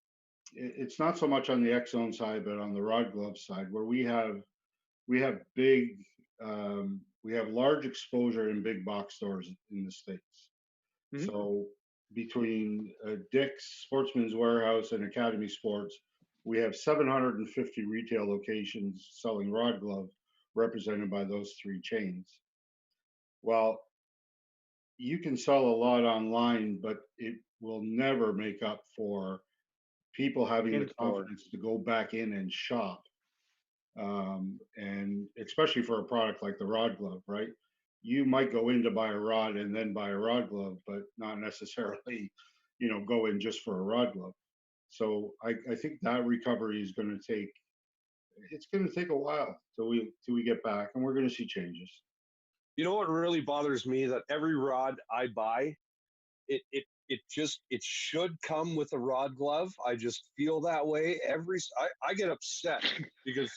S5: It's not so much on the Xzone side, but on the Rod Glove side, where we have large exposure in big box stores in the States. Mm-hmm. So between Dick's, Sportsman's Warehouse, and Academy Sports, we have 750 retail locations selling Rod Glove, represented by those three chains. Well, you can sell a lot online, but it will never make up for people having the
S1: In-store.
S5: confidence to go back in and shop. And especially for a product like the Rod Glove, right? You might go in to buy a rod and then buy a Rod Glove, but not necessarily, go in just for a Rod Glove. So I think that recovery is going to take, it's going to take a while till we get back, and we're going to see changes.
S4: You know what really bothers me? That every rod I buy, it should come with a Rod Glove. I just feel that way. I get upset because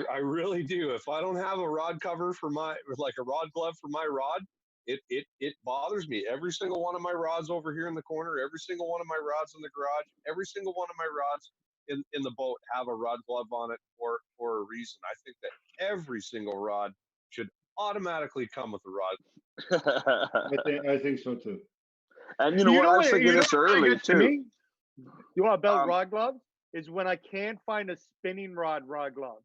S4: I really do. If I don't have a rod cover for like a Rod Glove for my rod, it bothers me. Every single one of my rods over here in the corner, every single one of my rods in the garage, every single one of my rods in the boat have a Rod Glove on it for a reason. I think that every single rod should automatically come with a rod.
S5: I think so too.
S3: And you know what? I was thinking this
S1: what
S3: early
S1: gets to
S3: too.
S1: me? You want about
S3: Um,
S1: rod gloves? Is when I can't find a spinning rod glove.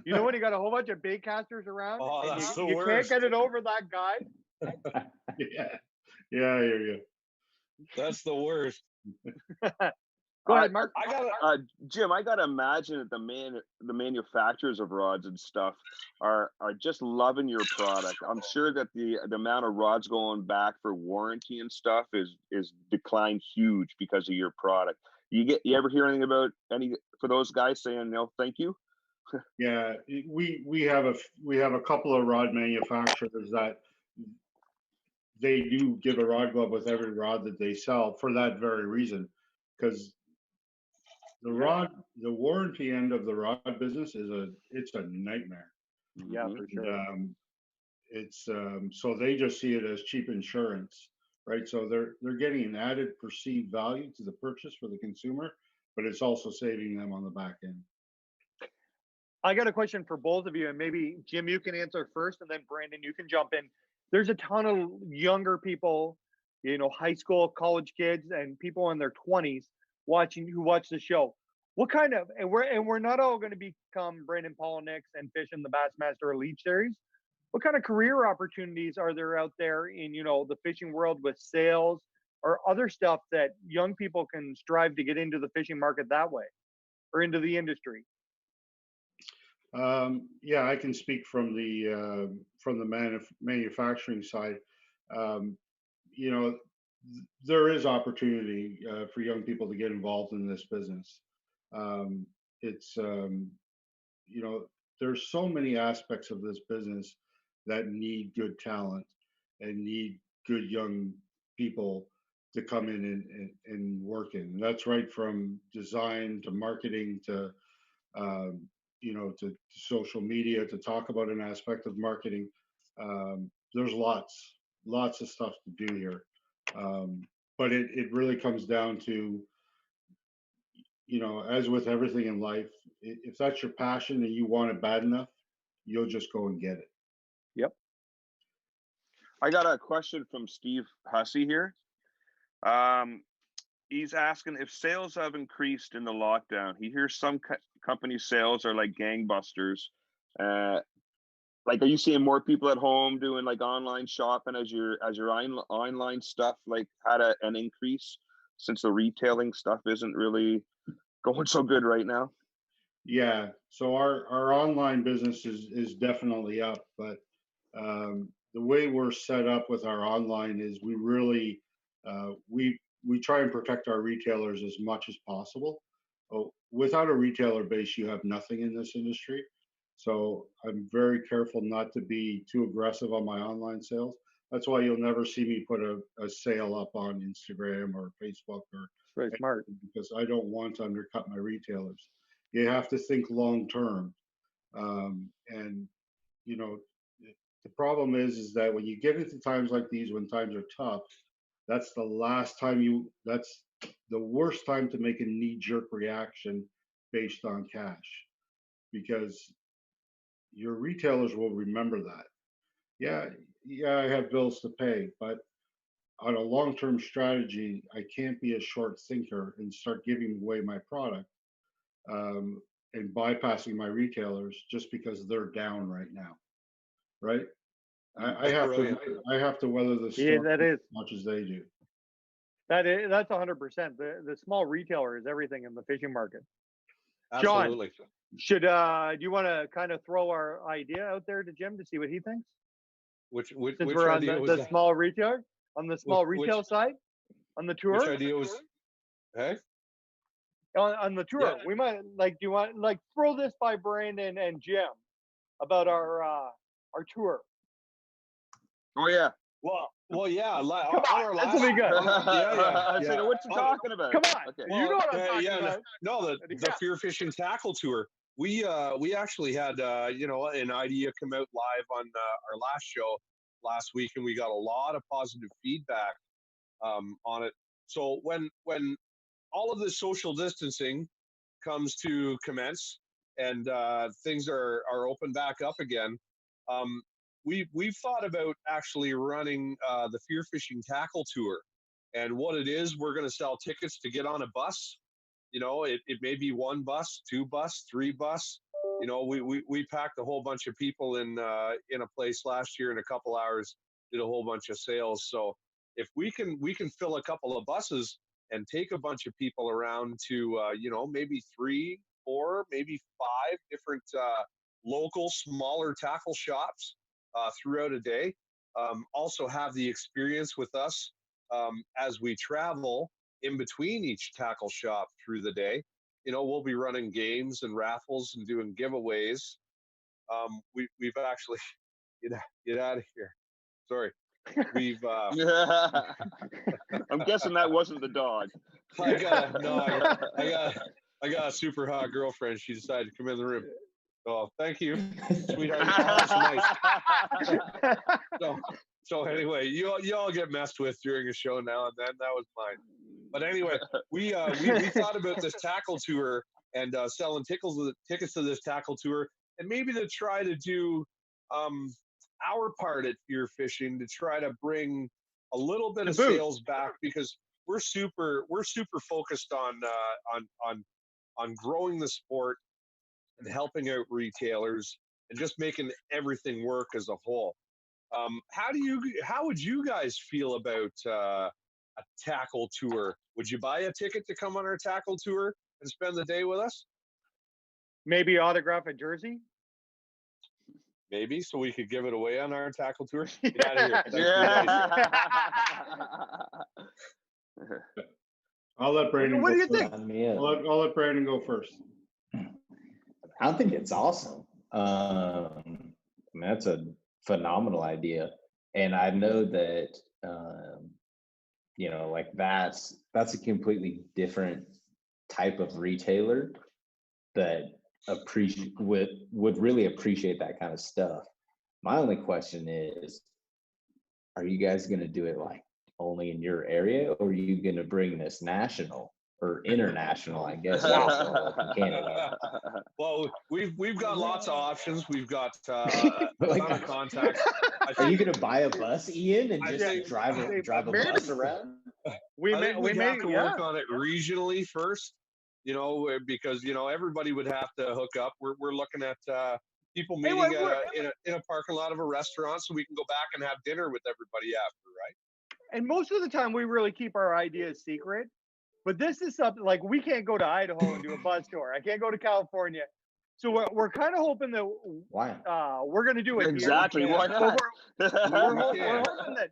S1: You know when you got a whole bunch of bait casters around
S4: Oh,
S1: and
S4: that's the
S1: you can't
S4: worst.
S1: get it over that guy?
S5: Yeah, I hear you.
S4: That's the worst.
S1: Go ahead, Mark.
S4: I got
S3: Jim, I gotta imagine that the manufacturers of rods and stuff are just loving your product. I'm sure that the amount of rods going back for warranty and stuff is declined huge because of your product. You ever hear anything about any for those guys saying no, thank you?
S5: Yeah, we have a couple of rod manufacturers that they do give a Rod Glove with every rod that they sell for that very reason, because the warranty end of the rod business it's a nightmare.
S1: Yeah,
S3: Mhm.
S1: for
S5: And,
S1: sure.
S5: it's so they just see it as cheap insurance, right? So they're getting an added perceived value to the purchase for the consumer, but it's also saving them on the back end.
S1: I got a question for both of you, and maybe Jim, you can answer first, and then Brandon, you can jump in. There's a ton of younger people, high school, college kids, and people in their 20s who watch the show. What kind of and we're not all going to become Brandon Palunik's and fish in the Bassmaster Elite Series. What kind of career opportunities are there out there in the fishing world with sales or other stuff that young people can strive to get into the fishing market that way or into the industry?
S5: Yeah, I can speak from the manufacturing side. Um, you know, there is opportunity for young people to get involved in this business. Um, it's you know, there's so many aspects of this business that need good talent and need good young people to come in and work in. And that's right from design to marketing to um, to social media to talk about an aspect of marketing. There's lots of stuff to do here. Um, but it really comes down to, as with everything in life, if that's your passion and you want it bad enough, you'll just go and get it.
S1: Yep.
S3: I got a question from Steve Hussey here. Um, he's asking if sales have increased in the lockdown. He hears some company sales are like gangbusters. Like, are you seeing more people at home doing like online shopping as your online stuff like had an increase since the retailing stuff isn't really going so good right now?
S5: Yeah. So our online business is definitely up, but the way we're set up with our online is we really we try and protect our retailers as much as possible. Without a retailer base, you have nothing in this industry. So I'm very careful not to be too aggressive on my online sales. That's why you'll never see me put a sale up on Instagram or Facebook or
S1: Very smart.
S5: because I don't want to undercut my retailers. You have to think long term, and you know the problem is that when you get into times like these, when times are tough, that's that's the worst time to make a knee-jerk reaction based on cash, because your retailers will remember that. Yeah, I have bills to pay, but on a long-term strategy, I can't be a short thinker and start giving away my product um, and bypassing my retailers just because they're down right now, right? I have
S4: brilliant.
S5: I have to weather the
S1: Yeah,
S5: storm
S1: that
S5: as
S1: is.
S5: much as they do.
S1: That's 100%. The small retailer is everything in the fishing market. John,
S4: Absolutely.
S1: should do you want to kind of throw our idea out there to Jim to see what he thinks?
S4: Which
S1: Since we're on
S4: idea was
S1: the
S4: that?
S1: small retailer, on the small
S4: Which-
S1: retail side, on the tour,
S4: Which idea was? Hey.
S1: on the tour,
S4: Yeah.
S1: we might like. Do you want like throw this by Brandon and Jim about our tour?
S3: Oh yeah.
S4: Well, yeah.
S1: Come
S4: On
S1: on,
S4: our
S1: this
S4: last,
S1: will be good.
S3: I said,
S4: yeah.
S3: what you talking about?
S1: Come on,
S3: Okay.
S1: you know what I'm talking
S4: yeah,
S1: about.
S4: no, the
S1: Yeah.
S4: FearFishing tackle tour. We actually had an idea come out live on our last show last week, and we got a lot of positive feedback on it. So when all of this social distancing comes to commence and things are open back up again, we've thought about actually running the FearFishing tackle tour. And what it is, we're going to sell tickets to get on a bus. You know, it may be one bus, two bus, three bus. You know, we packed a whole bunch of people in a place last year in a couple hours, did a whole bunch of sales. So if we can fill a couple of buses and take a bunch of people around to maybe 3, 4, maybe 5 different local smaller tackle shops throughout a day. Also have the experience with us as we travel in between each tackle shop through the day. You know, we'll be running games and raffles and doing giveaways. We've actually get out of here. Sorry. We've
S3: I'm guessing that wasn't the dog.
S4: I got a super hot girlfriend. She decided to come in the room. Oh, thank you, sweetheart. That's nice. So anyway, you all get messed with during a show now and then. That was mine. But anyway, we thought about this tackle tour and selling tickets to this tackle tour, and maybe to try to do our part at FearFishing to try to bring a little bit of sales back, because we're super focused on growing the sport and helping out retailers and just making everything work as a whole. How would you guys feel about a tackle tour? Would you buy a ticket to come on our tackle tour and spend the day with us?
S1: Maybe autograph a jersey.
S4: Maybe, so we could give it away on our tackle tour. Get out of here. Thanks for the idea.
S5: I'll let Brandon
S1: What
S5: go
S1: do you
S5: first.
S1: think?
S5: I'll let Brandon go first.
S2: I think it's awesome. I mean, that's a phenomenal idea, and I know that like that's a completely different type of retailer that would really appreciate that kind of stuff. My only question is, are you guys going to do it like only in your area, or are you going to bring this national or international, I guess, also in Canada?
S4: Well, we've got lots of options. We've got a ton of contacts.
S2: Are you going to buy a bus, Ian, and
S4: I
S2: just
S4: think-
S2: drive a bus around?
S1: We
S4: I
S1: may
S4: think we have to
S1: yeah.
S4: work on it regionally first, because everybody would have to hook up. We're looking at people meeting in a parking lot of a restaurant, so we can go back and have dinner with everybody after, right?
S1: And most of the time, we really keep our ideas secret. But this is something like we can't go to Idaho and do a bus tour. I can't go to California. So we're kind of hoping that we're going to do it
S3: Exactly.
S1: here.
S3: Why not?
S1: We're hoping that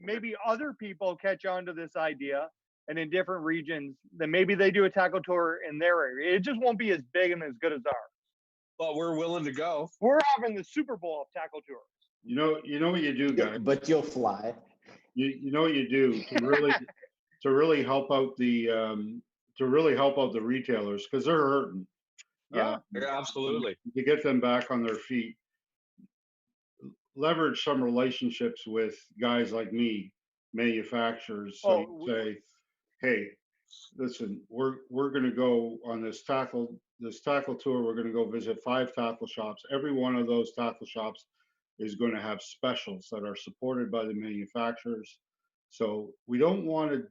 S1: maybe other people catch on to this idea, and in different regions, then maybe they do a tackle tour in their area. It just won't be as big and as good as ours.
S4: But we're willing to go.
S1: We're having the Super Bowl of tackle tours.
S5: You know what you do, guys.
S2: But you'll fly.
S5: You know what you do to really help out the retailers, because they're hurting.
S1: Yeah,
S4: Absolutely.
S5: To get them back on their feet, leverage some relationships with guys like me, manufacturers. So you say, hey, listen, we're going to go on this tackle tour. We're going to go visit 5 tackle shops. Every one of those tackle shops is going to have specials that are supported by the manufacturers. So we don't want to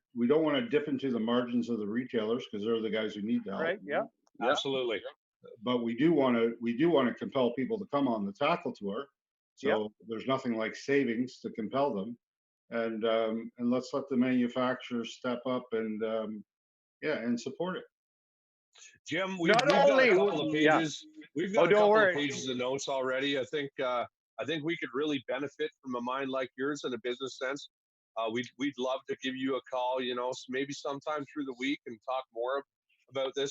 S5: dip into the margins of the retailers, because they're the guys who need the help.
S1: right. Yeah.
S4: Absolutely.
S5: But we do want to compel people to come on the tackle tour, So there's nothing like savings to compel them, and let's let the manufacturers step up and support it.
S4: Jim,
S1: Not
S4: we've got a
S1: only-
S4: couple of
S1: yeah.
S4: pages. We've
S1: Oh,
S4: got a
S1: don't
S4: couple
S1: worry.
S4: of pages of notes already. I think we could really benefit from a mind like yours in a business sense. We'd love to give you a call, maybe sometime through the week and talk more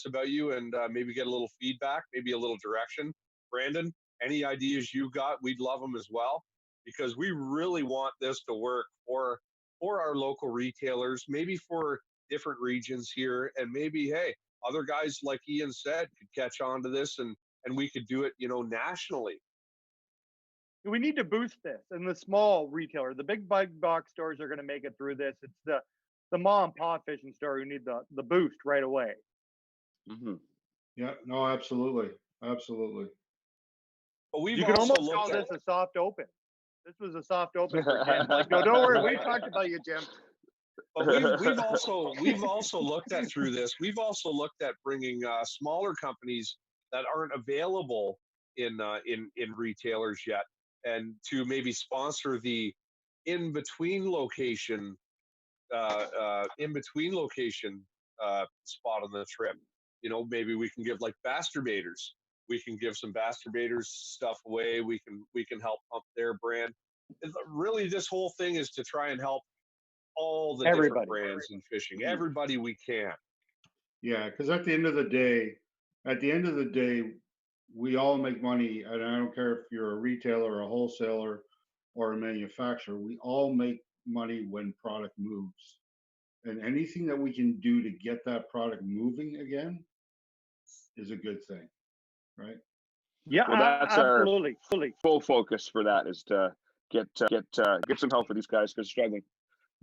S4: about you, and maybe get a little feedback, maybe a little direction. Brandon, any ideas you got, we'd love them as well, because we really want this to work for our local retailers, maybe for different regions here, and maybe, hey, other guys, like Ian said, could catch on to this, and we could do it, nationally.
S1: We need to boost this, and the small retailer, the big box stores are going to make it through this. It's the mom and pop fishing store who need the boost right away.
S3: Mm-hmm.
S5: Yeah, no, absolutely.
S4: But we've
S1: You can
S4: also
S1: almost call
S4: looked at
S1: this a soft open. This was a soft open for Jim. Like, no, don't worry, we talked about you, Jim.
S4: But we've also looked at through this. We've also looked at bringing smaller companies that aren't available in retailers yet, and to maybe sponsor the in between location spot on the trip. Maybe we can give like masturbators. We can give some masturbators stuff away. We can help pump their brand. Really, this whole thing is to try and help all the different brands in fishing, everybody we can.
S5: Yeah, because at the end of the day, we all make money, and I don't care if you're a retailer, a wholesaler, or a manufacturer. We all make money when product moves, and anything that we can do to get that product moving again is a good thing, right?
S1: Yeah,
S3: Well, that's
S1: absolutely.
S3: full focus for that is to get some help for these guys, because struggling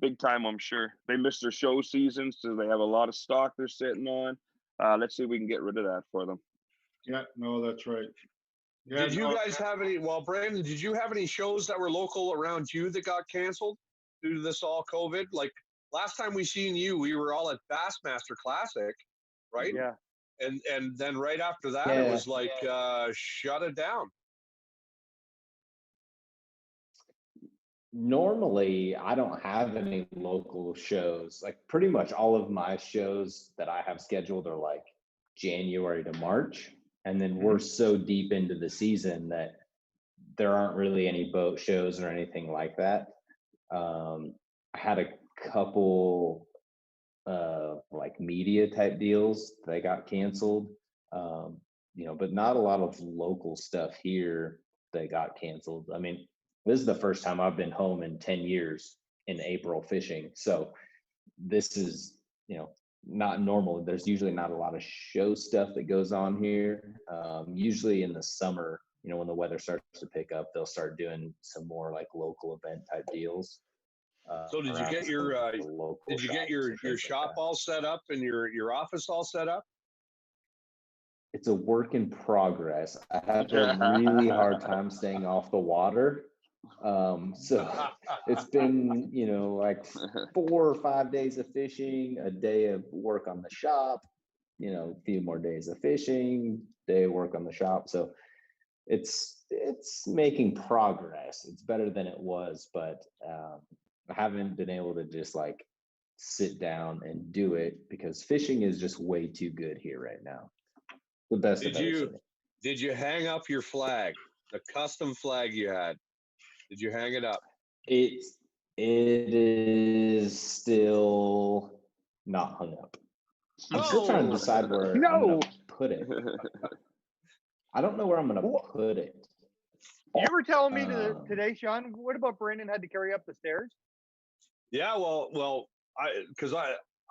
S3: big time, I'm sure. They missed their show seasons, so they have a lot of stock they're sitting on. Let's see if we can get rid of that for them.
S5: Yeah, no, that's right. Yeah,
S4: Did you guys have any? Well, Brandon, did you have any shows that were local around you that got canceled due to this all COVID? Like last time we seen you, we were all at Bassmaster Classic, right?
S1: Yeah.
S4: And then right after that, it was like shut it down.
S2: Normally, I don't have any local shows. Like pretty much all of my shows that I have scheduled are like January to March. And then we're so deep into the season that there aren't really any boat shows or anything like that. I had a couple like media type deals that got canceled, but not a lot of local stuff here that got canceled. I mean, this is the first time I've been home in 10 years in April fishing. So this is, not normal. There's usually not a lot of show stuff that goes on here. Usually in the summer, when the weather starts to pick up, they'll start doing some more like local event type deals.
S4: So did you get your shop all set up and your office all set up?
S2: It's a work in progress. I have a really hard time staying off the water. So it's been, like 4 or 5 days of fishing, a day of work on the shop, a few more days of fishing, day of work on the shop. So it's making progress. It's better than it was, but I haven't been able to just like sit down and do it because fishing is just way too good here right now. The best.
S4: Did you hang up your flag, the custom flag you had? Did you hang it up?
S2: It is still not hung up. I'm still trying to decide where I'm gonna put it. I don't know where I'm gonna put it.
S1: You were telling me today, Sean. What about Brandon had to carry up the stairs?
S4: Yeah, well,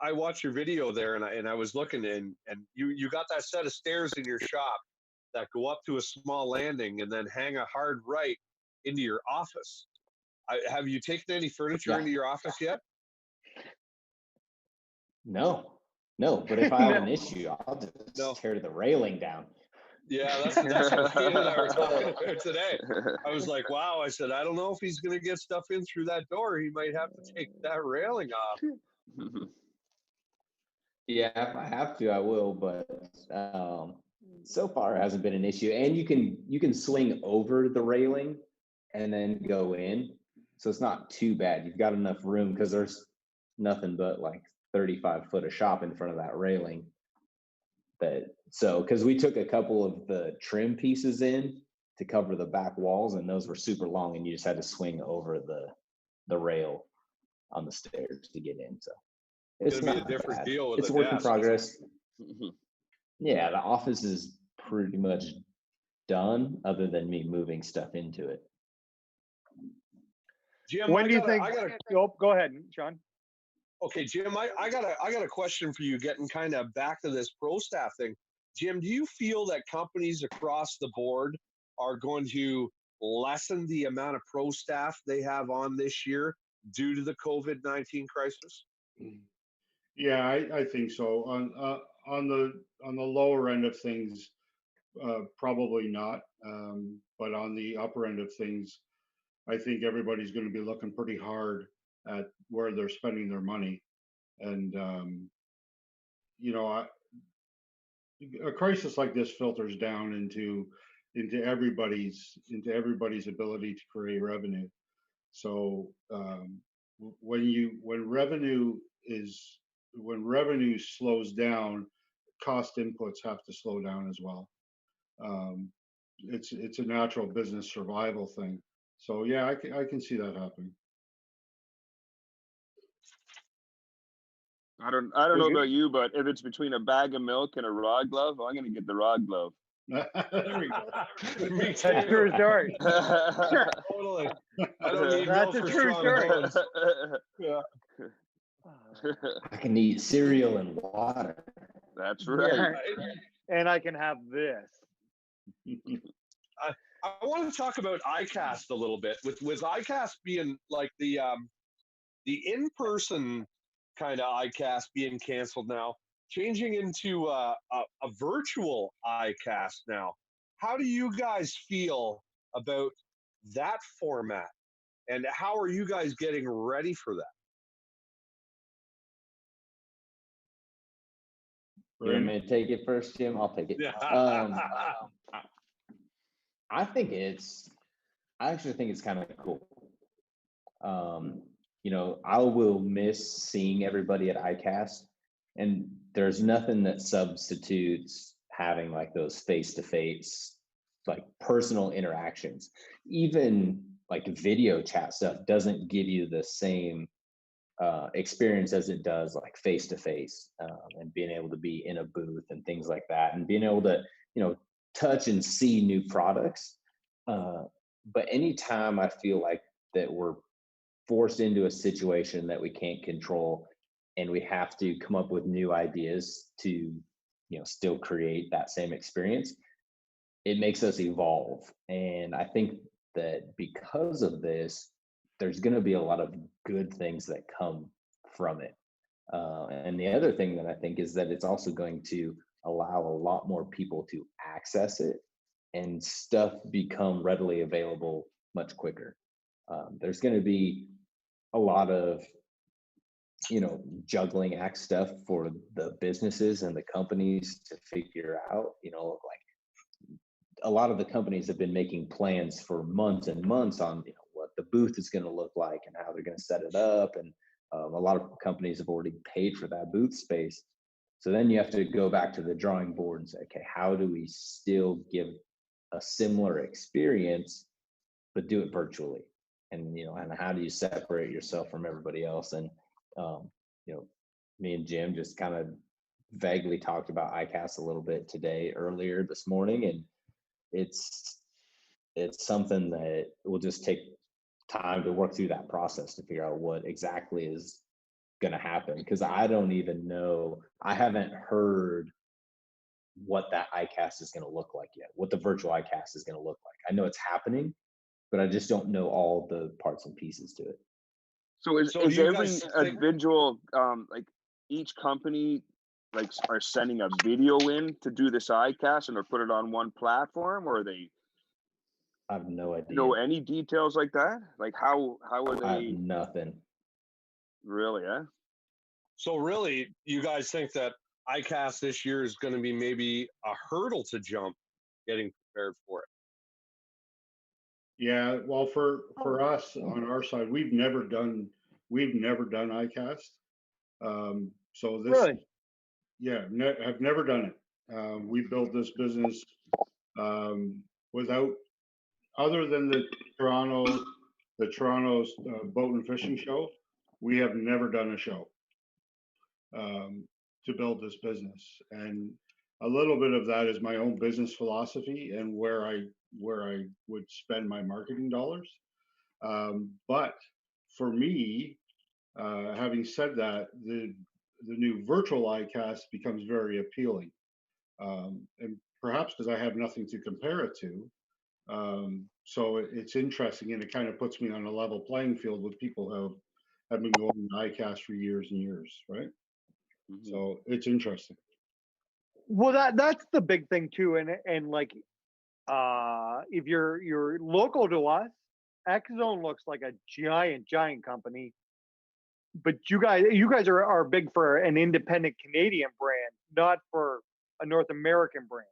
S4: I watched your video there, and I was looking, and you got that set of stairs in your shop that go up to a small landing and then hang a hard right into your office. Have you taken any furniture into your office yet?
S2: No. But if I have an issue, I'll just tear the railing down.
S4: Yeah, that's what Ian and I were talking about today. I was like, wow. I said, I don't know if he's going to get stuff in through that door. He might have to take that railing off.
S2: Yeah, if I have to, I will. But so far, it hasn't been an issue. And you can swing over the railing and then go in. So it's not too bad. You've got enough room because there's nothing but like 35 foot of shop in front of that railing. Because we took a couple of the trim pieces in to cover the back walls, and those were super long, and you just had to swing over the rail on the stairs to get in. So
S4: It's
S2: it's
S4: gonna be
S2: not
S4: a different
S2: bad.
S4: deal with
S2: It's
S4: a
S2: a work in
S4: desk.
S2: progress. Yeah, the office is pretty much done, other than me moving stuff into it.
S4: Jim,
S1: When do you think?
S4: I got
S1: Oh, go ahead, Sean.
S4: okay, Jim, I got a question for you, getting kind of back to this pro staff thing. Jim, do you feel that companies across the board are going to lessen the amount of pro staff they have on this year due to the COVID-19 crisis?
S5: Yeah, I think so. On the lower end of things, probably not. But on the upper end of things, I think everybody's going to be looking pretty hard at where they're spending their money. And you know, a crisis like this filters down into everybody's ability to create revenue. So when revenue slows down, cost inputs have to slow down as well. It's a natural business survival thing. So yeah, I can see that happening.
S3: I don't know about you, but if it's between a bag of milk and a Rod Glove, I'm gonna get the Rod Glove.
S5: There we go.
S4: Me
S1: That's a true story.
S4: Totally. I don't need
S1: That's
S4: milk
S1: a
S4: for
S1: true
S4: strong
S1: story.
S4: bones. Yeah.
S2: I can eat cereal and water.
S3: That's right.
S1: And I can have this.
S4: I want to talk about ICAST a little bit. With ICAST being like the in-person kind of ICAST being canceled now, changing into a virtual ICAST now. How do you guys feel about that format, and how are you guys getting ready for that?
S2: You want me to take it first, Jim? I'll take it. I actually think it's kind of cool. I will miss seeing everybody at ICAST, and there's nothing that substitutes having like those face-to-face, like personal interactions. Even like video chat stuff doesn't give you the same experience as it does like face-to-face, and being able to be in a booth and things like that, and being able to, touch and see new products. But anytime I feel like that we're forced into a situation that we can't control, and we have to come up with new ideas to, still create that same experience, it makes us evolve. And I think that because of this, there's going to be a lot of good things that come from it. And the other thing that I think is that it's also going to allow a lot more people to access it, and stuff become readily available much quicker. There's going to be a lot of, juggling act stuff for the businesses and the companies to figure out, like a lot of the companies have been making plans for months and months on, what the booth is going to look like and how they're going to set it up. And a lot of companies have already paid for that booth space. So then you have to go back to the drawing board and say, okay, how do we still give a similar experience, but do it virtually? And, and how do you separate yourself from everybody else? And, me and Jim just kind of vaguely talked about ICAST a little bit earlier this morning. And it's something that will just take time to work through that process to figure out what exactly is going to happen. Because I don't even know, I haven't heard what that ICAST is going to look like yet, what the virtual ICAST is going to look like. I know it's happening, but I just don't know all the parts and pieces to it.
S3: So is every individual, like each company, like are sending a video in to do this ICAST and or put it on one platform, or are they?
S2: I have no idea.
S3: Know any details like that? Like how are they?
S2: I have nothing.
S3: Really, eh?
S4: So really, you guys think that ICAST this year is going to be maybe a hurdle to jump getting prepared for it?
S5: Yeah, well, for us on our side, we've never done ICAST. So this,
S1: Really?
S5: yeah, have never done it. We built this business without, other than the Toronto's boat and fishing show. We have never done a show to build this business, and a little bit of that is my own business philosophy and where I would spend my marketing dollars. But for me, having said that, the new virtual ICAST becomes very appealing, and perhaps because I have nothing to compare it to. So it's interesting, and it kind of puts me on a level playing field with people who have been going to ICAST for years and years, right? So it's interesting.
S1: Well, that's the big thing too, and like, if you're local to us, Xzone looks like a giant company, but you guys are big for an independent Canadian brand, not for a North American brand.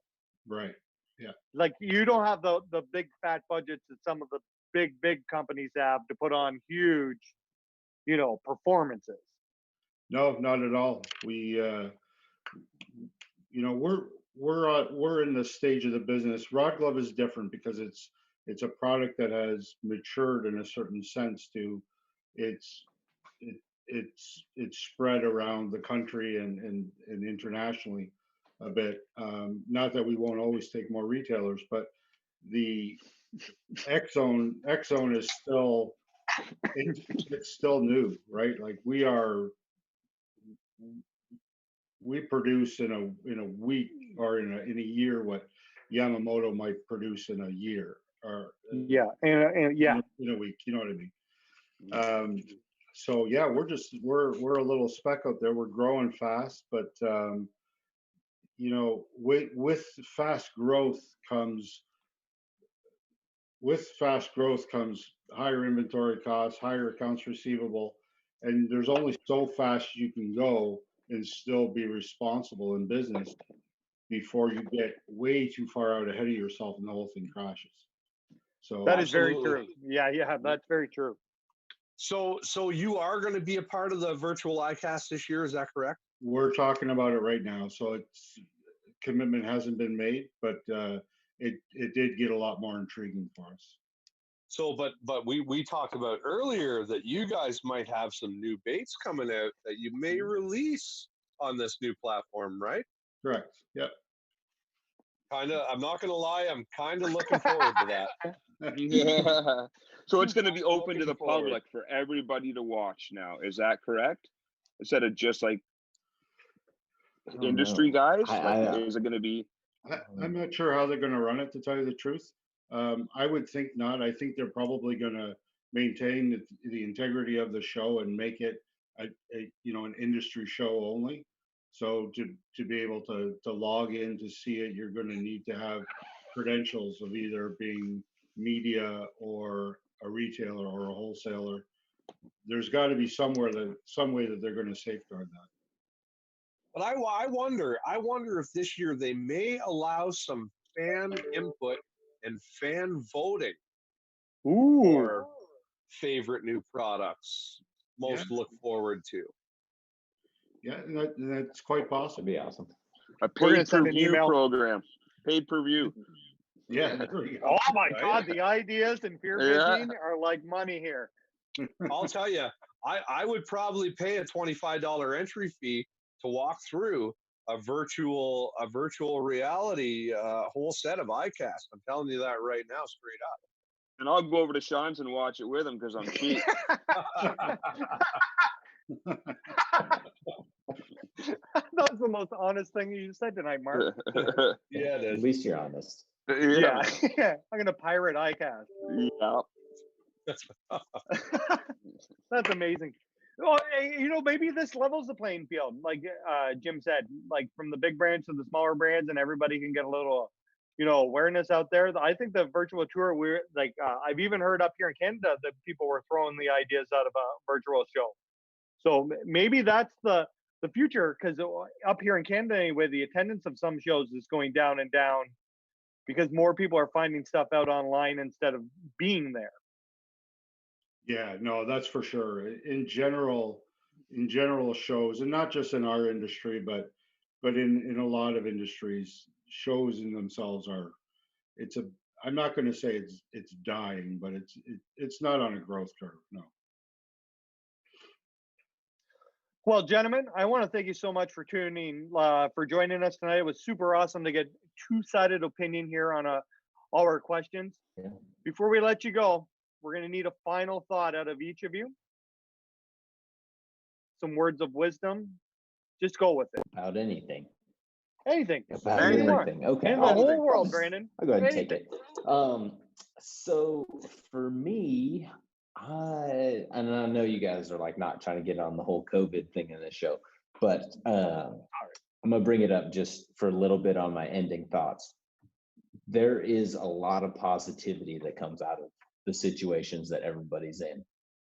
S5: Right. Yeah.
S1: Like you don't have the big fat budgets that some of the big companies have to put on huge, performances.
S5: No, not at all. We, we're in the stage of the business. Rod Glove is different because it's a product that has matured in a certain sense to it's it's spread around the country and internationally a bit. Not that we won't always take more retailers, but the Xzone is still it's still new, right? Like we produce in a week or in a year what Yamamoto might produce in a year or
S1: Yeah, and yeah,
S5: in a week. You know what I mean? So yeah, we're a little speck out there. We're growing fast, but with fast growth comes higher inventory costs, higher accounts receivable, and there's only so fast you can go and still be responsible in business before you get way too far out ahead of yourself and the whole thing crashes. So
S1: that is very
S4: Absolutely.
S1: true. Yeah, that's very true.
S4: So you are going to be a part of the virtual ICAST this year, is that correct?
S5: we're talking about it right now. So commitment hasn't been made, but it did get a lot more intriguing for us.
S4: So, but we talked about earlier that you guys might have some new baits coming out that you may release on this new platform, right?
S5: Correct. Yep.
S4: I'm not going to lie, I'm kind of looking forward to that.
S3: Yeah. So it's going to be open to
S4: Looking
S3: the
S4: forward.
S3: public for everybody to watch now. Is that correct? Instead of just like
S2: I don't
S3: industry
S2: know.
S3: guys, like, is it going to be?
S5: I'm not sure how they're going to run it, to tell you the truth. I would think not. I think they're probably going to maintain the integrity of the show and make it an industry show only. So to be able to log in to see it, you're going to need to have credentials of either being media or a retailer or a wholesaler. There's got to be some way that they're going to safeguard that.
S4: But I wonder if this year they may allow some fan input and fan voting
S1: Ooh,
S4: for favorite new products, most
S5: Yeah.
S4: look forward to.
S5: Yeah, and that's quite
S2: That'd
S5: possible.
S2: be awesome.
S3: A
S1: We're gonna
S3: paid
S1: send
S3: per
S1: an
S3: view
S1: email.
S3: program. Paid per view.
S5: Yeah, there we go.
S1: oh my
S4: Right?
S1: God, the ideas in FearFishing are like money here.
S4: I'll tell you, I would probably pay a $25 entry fee to walk through a virtual reality whole set of iCast. I'm telling you that right now, straight up.
S3: And I'll go over to Sean's and watch it with him because I'm cheap.
S1: That's the most honest thing you said tonight, Mark.
S4: Yeah, it
S2: At
S4: is.
S2: least you're honest.
S1: Yeah, I'm gonna pirate iCast.
S3: Yeah.
S1: That's amazing. Well, maybe this levels the playing field, like Jim said, like from the big brands to the smaller brands, and everybody can get a little, awareness out there. I think the virtual tour, we're like, I've even heard up here in Canada that people were throwing the ideas out of a virtual show. So maybe that's the future, because up here in Canada anyway, the attendance of some shows is going down and down. because more people are finding stuff out online instead of being there.
S5: Yeah, no, that's for sure. In general shows, and not just in our industry, but in a lot of industries, shows in themselves are, it's a, I'm not going to say it's dying, but it's not on a growth curve. No.
S1: Well, gentlemen, I want to thank you so much for for joining us tonight. It was super awesome to get two-sided opinion here on all our questions.
S2: Yeah.
S1: Before we let you go, we're going to need a final thought out of each of you. Some words of wisdom. Just go with it.
S2: About anything.
S1: Anything.
S2: About
S1: Anything you want.
S2: anything. Okay.
S1: In the whole world, Brandon.
S2: I'll go ahead and
S1: Anything.
S2: take it. So for me, and I know you guys are like not trying to get on the whole COVID thing in this show, but I'm gonna bring it up just for a little bit on my ending thoughts. There is a lot of positivity that comes out of the situations that everybody's in.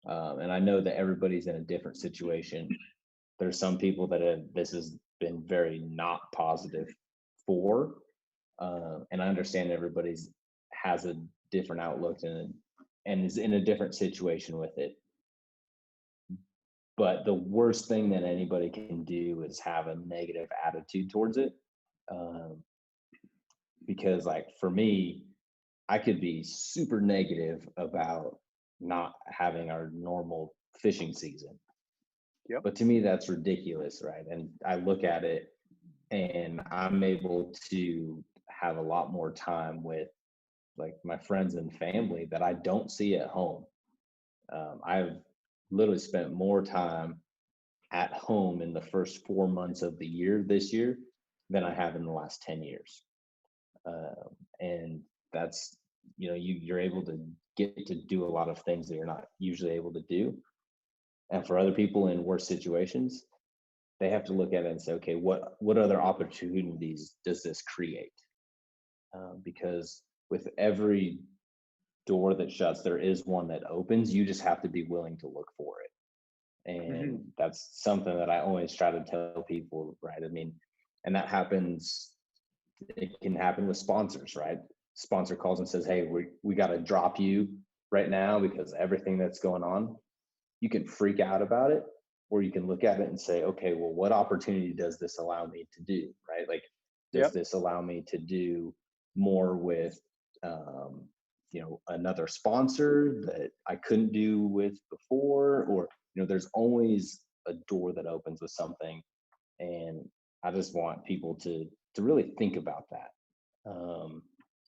S2: And I know that everybody's in a different situation. There's some people that this has been very not positive for. And I understand everybody's has a different outlook and is in a different situation with it. But the worst thing that anybody can do is have a negative attitude towards it. Because like for me, I could be super negative about not having our normal fishing season.
S1: Yep.
S2: But to me, that's ridiculous, right? And I look at it and I'm able to have a lot more time with like my friends and family that I don't see at home. I've literally spent more time at home in the first 4 months of the year this year than I have in the last 10 years. And that's, you're able to get to do a lot of things that you're not usually able to do. And for other people in worse situations, they have to look at it and say, okay, what other opportunities does this create? Because with every door that shuts, there is one that opens. You just have to be willing to look for it. And that's something that I always try to tell people, right? I mean, and that happens, it can happen with sponsors, right? Sponsor calls and says, hey, we got to drop you right now because everything that's going on. You can freak out about it, or you can look at it and say, okay, well, what opportunity does this allow me to do, right? Like, does this allow me to do more with, another sponsor that I couldn't do with before? Or, there's always a door that opens with something. And I just want people to really think about that.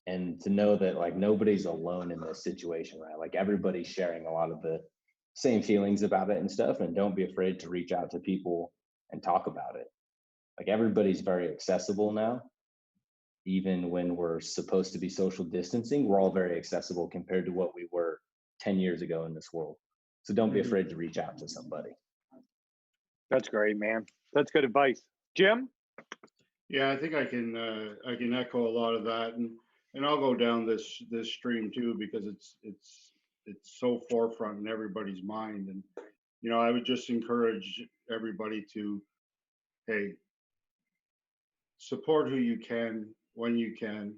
S2: And to know that like nobody's alone in this situation, right? Like everybody's sharing a lot of the same feelings about it and stuff. And don't be afraid to reach out to people and talk about it. Like everybody's very accessible now. Even when we're supposed to be social distancing, we're all very accessible compared to what we were 10 years ago in this world. So don't be afraid to reach out to somebody.
S1: That's great, man. That's good advice. Jim?
S5: Yeah, I think I can echo a lot of that, and I'll go down this stream too because it's so forefront in everybody's mind. And I would just encourage everybody to, hey, support who you can when you can,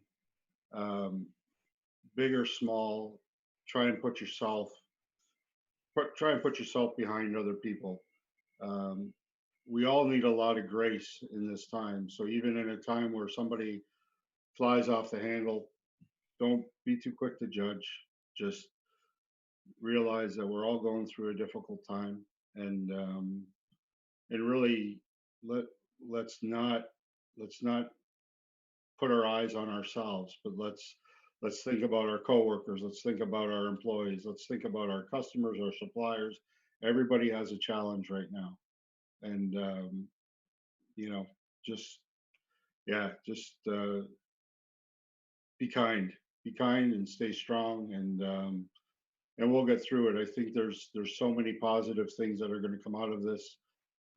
S5: big or small. Try and put yourself behind other people. We all need a lot of grace in this time. So even in a time where somebody flies off the handle, don't be too quick to judge. Just realize that we're all going through a difficult time, and really let's not put our eyes on ourselves, but let's think about our coworkers. Let's think about our employees. Let's think about our customers, our suppliers. Everybody has a challenge right now, and just be kind and stay strong, and we'll get through it. I think there's so many positive things that are going to come out of this,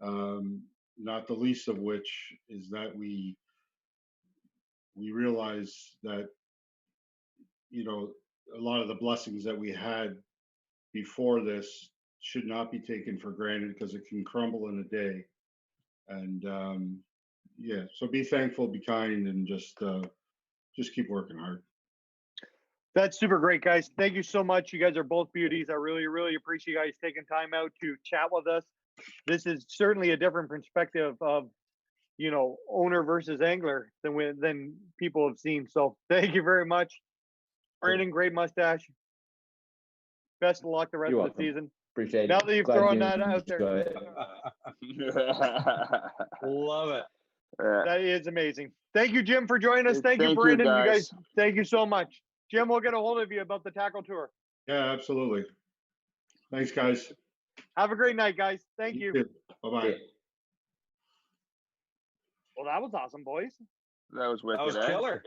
S5: not the least of which is that we realize that a lot of the blessings that we had before this should not be taken for granted because it can crumble in a day. And so be thankful, be kind, and just just keep working hard.
S1: That's super great, guys. Thank you so much. You guys are both beauties. I really, really appreciate you guys taking time out to chat with us. This is certainly a different perspective of, owner versus angler than people have seen. So thank you very much. Brandon, great mustache. Best of luck the rest
S2: You're
S1: of the
S2: welcome.
S1: season.
S2: Appreciate it.
S1: Now that you've
S2: Glad
S1: thrown
S2: you
S1: that out there.
S2: enjoy it.
S4: Love it.
S1: That is amazing. Thank you, Jim, for joining us. Thank you,
S3: Thank you,
S1: Brandon. You
S3: guys.
S1: guys, thank you so much. Jim, we'll get a hold of you about the tackle tour.
S5: Yeah, absolutely. Thanks, guys.
S1: Have a great night, guys. Thank you.
S5: Bye-bye.
S2: Yeah.
S1: Well, that was awesome, boys.
S3: That was wicked.
S4: That was
S3: eh?
S4: killer.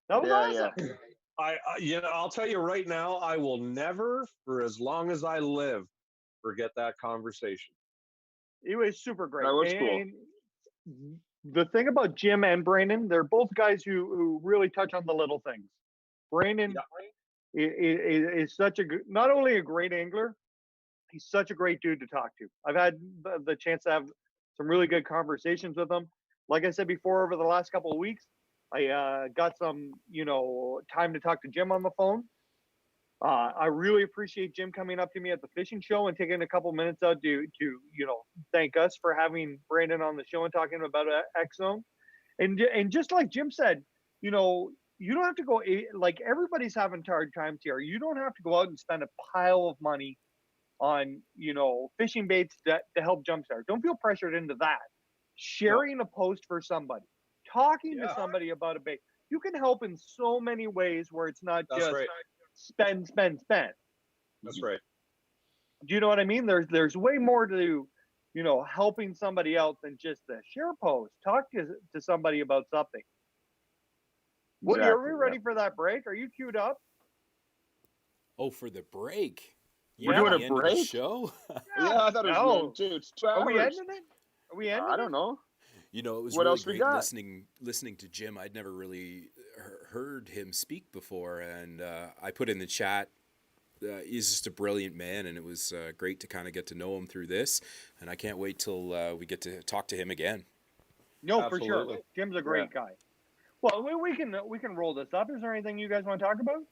S1: That was
S3: Yeah,
S1: awesome.
S4: I'll tell you right now, I will never, for as long as I live, forget that conversation.
S1: It was super great.
S3: That was cool.
S1: And the thing about Jim and Brandon, they're both guys who really touch on the little things. Brandon is such a good, not only a great angler, he's such a great dude to talk to. I've had the chance to have some really good conversations with him. Like I said before, over the last couple of weeks, I got some, time to talk to Jim on the phone. I really appreciate Jim coming up to me at the fishing show and taking a couple minutes out to thank us for having Brandon on the show and talking about Xzone. And just like Jim said, you don't have to go, like everybody's having hard times here. You don't have to go out and spend a pile of money on, fishing baits to help jumpstart. Don't feel pressured into that. Sharing a post for somebody, talking to somebody about a bait. You can help in so many ways where it's not just spend.
S4: That's right.
S1: Do you know what I mean? There's way more to, helping somebody else than just a share post. Talk to somebody about something. Woody, are we ready for that break? Are you queued up?
S6: Oh, for the break.
S3: We're doing a
S6: the end of the
S3: break?
S6: show?
S3: Yeah, I thought it was too. It's 2 hours.
S1: Are we ending it? Are we ending
S3: I don't know.
S6: It was
S3: What
S6: really
S3: else we
S6: great
S3: got?
S6: listening to Jim. I'd never really heard him speak before, and I put in the chat, he's just a brilliant man, and it was great to kind of get to know him through this, and I can't wait till we get to talk to him again.
S1: No,
S4: Absolutely.
S1: for sure. Jim's a great guy. Well, we can roll this up. Is there anything you guys want to talk about?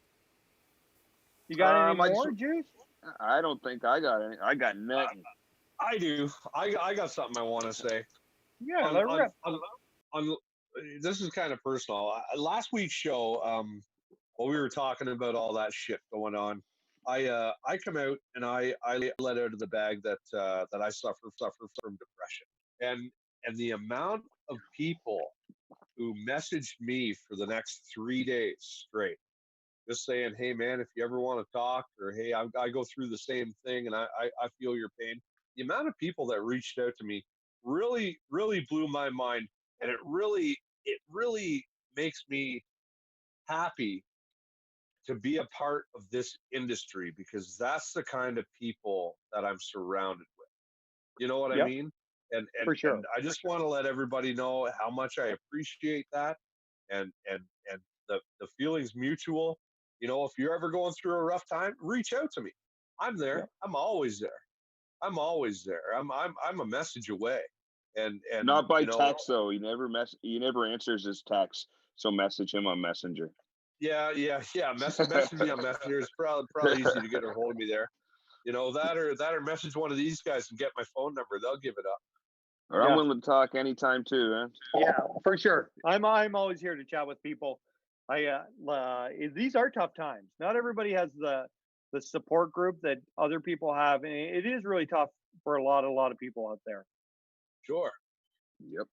S1: You got any more, Juice?
S3: I don't think I got any. I got nothing.
S4: I do. I got something I want to say.
S1: Yeah,
S4: this is kind of personal. Last week's show, while we were talking about all that shit going on, I come out and I let out of the bag that I suffer from depression, and the amount of people who messaged me for the next 3 days straight, just saying, hey man, if you ever want to talk, or hey, I go through the same thing and I feel your pain. The amount of people that reached out to me really, really blew my mind, and it really makes me happy to be a part of this industry, because that's the kind of people that I'm surrounded with. You know what I mean? And
S1: for sure.
S4: And I just want to let everybody know how much I appreciate that, and the feeling's mutual. If you're ever going through a rough time, reach out to me. I'm there.
S1: Yep.
S4: I'm always there. I'm a message away. And
S3: not by text though. He never answers his text. So message him on Messenger.
S4: Yeah. Message me on Messenger. It's probably easy to get a hold of me there. That or message one of these guys and get my phone number. They'll give it up.
S3: Or I'm willing to talk anytime too, man.
S1: Yeah, for sure. I'm always here to chat with people. These are tough times. Not everybody has the support group that other people have, and it is really tough for a lot of people out there.
S4: Sure.
S3: Yep.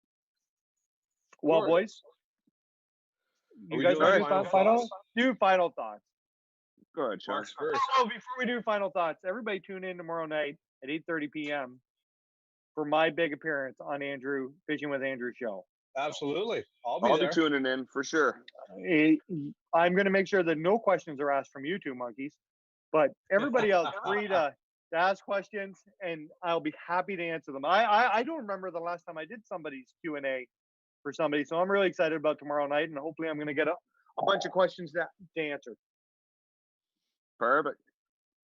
S1: Well, boys, you guys want to do final thoughts?
S3: Go ahead, Sean.
S4: First.
S1: Oh, before we do final thoughts, everybody tune in tomorrow night at 8:30 p.m. for my big appearance on Fishing with Andrew show.
S4: Absolutely. I'll
S3: be tuning in for sure.
S1: I'm going to make sure that no questions are asked from you two monkeys, but everybody else free to ask questions, and I'll be happy to answer them. I don't remember the last time I did somebody's Q&A for somebody, so I'm really excited about tomorrow night, and hopefully I'm going to get a bunch of questions to answer.
S3: Perfect.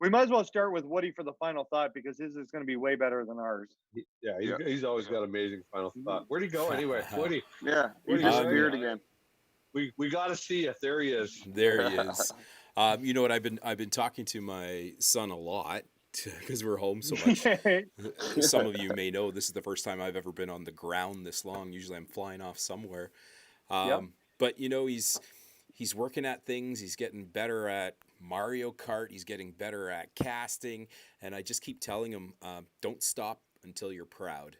S1: We might as well start with Woody for the final thought, because his is going to be way better than ours.
S4: He's always got amazing final thought. Where'd he go anyway? Woody.
S3: Yeah, he disappeared again.
S4: We got to see if there he is.
S6: There he is. You know what? I've been talking to my son a lot because we're home so much. Some of you may know this is the first time I've ever been on the ground this long. Usually I'm flying off somewhere.
S1: Yep.
S6: But you know, he's working at things. He's getting better at Mario Kart. He's getting better at casting. And I just keep telling him, don't stop until you're proud.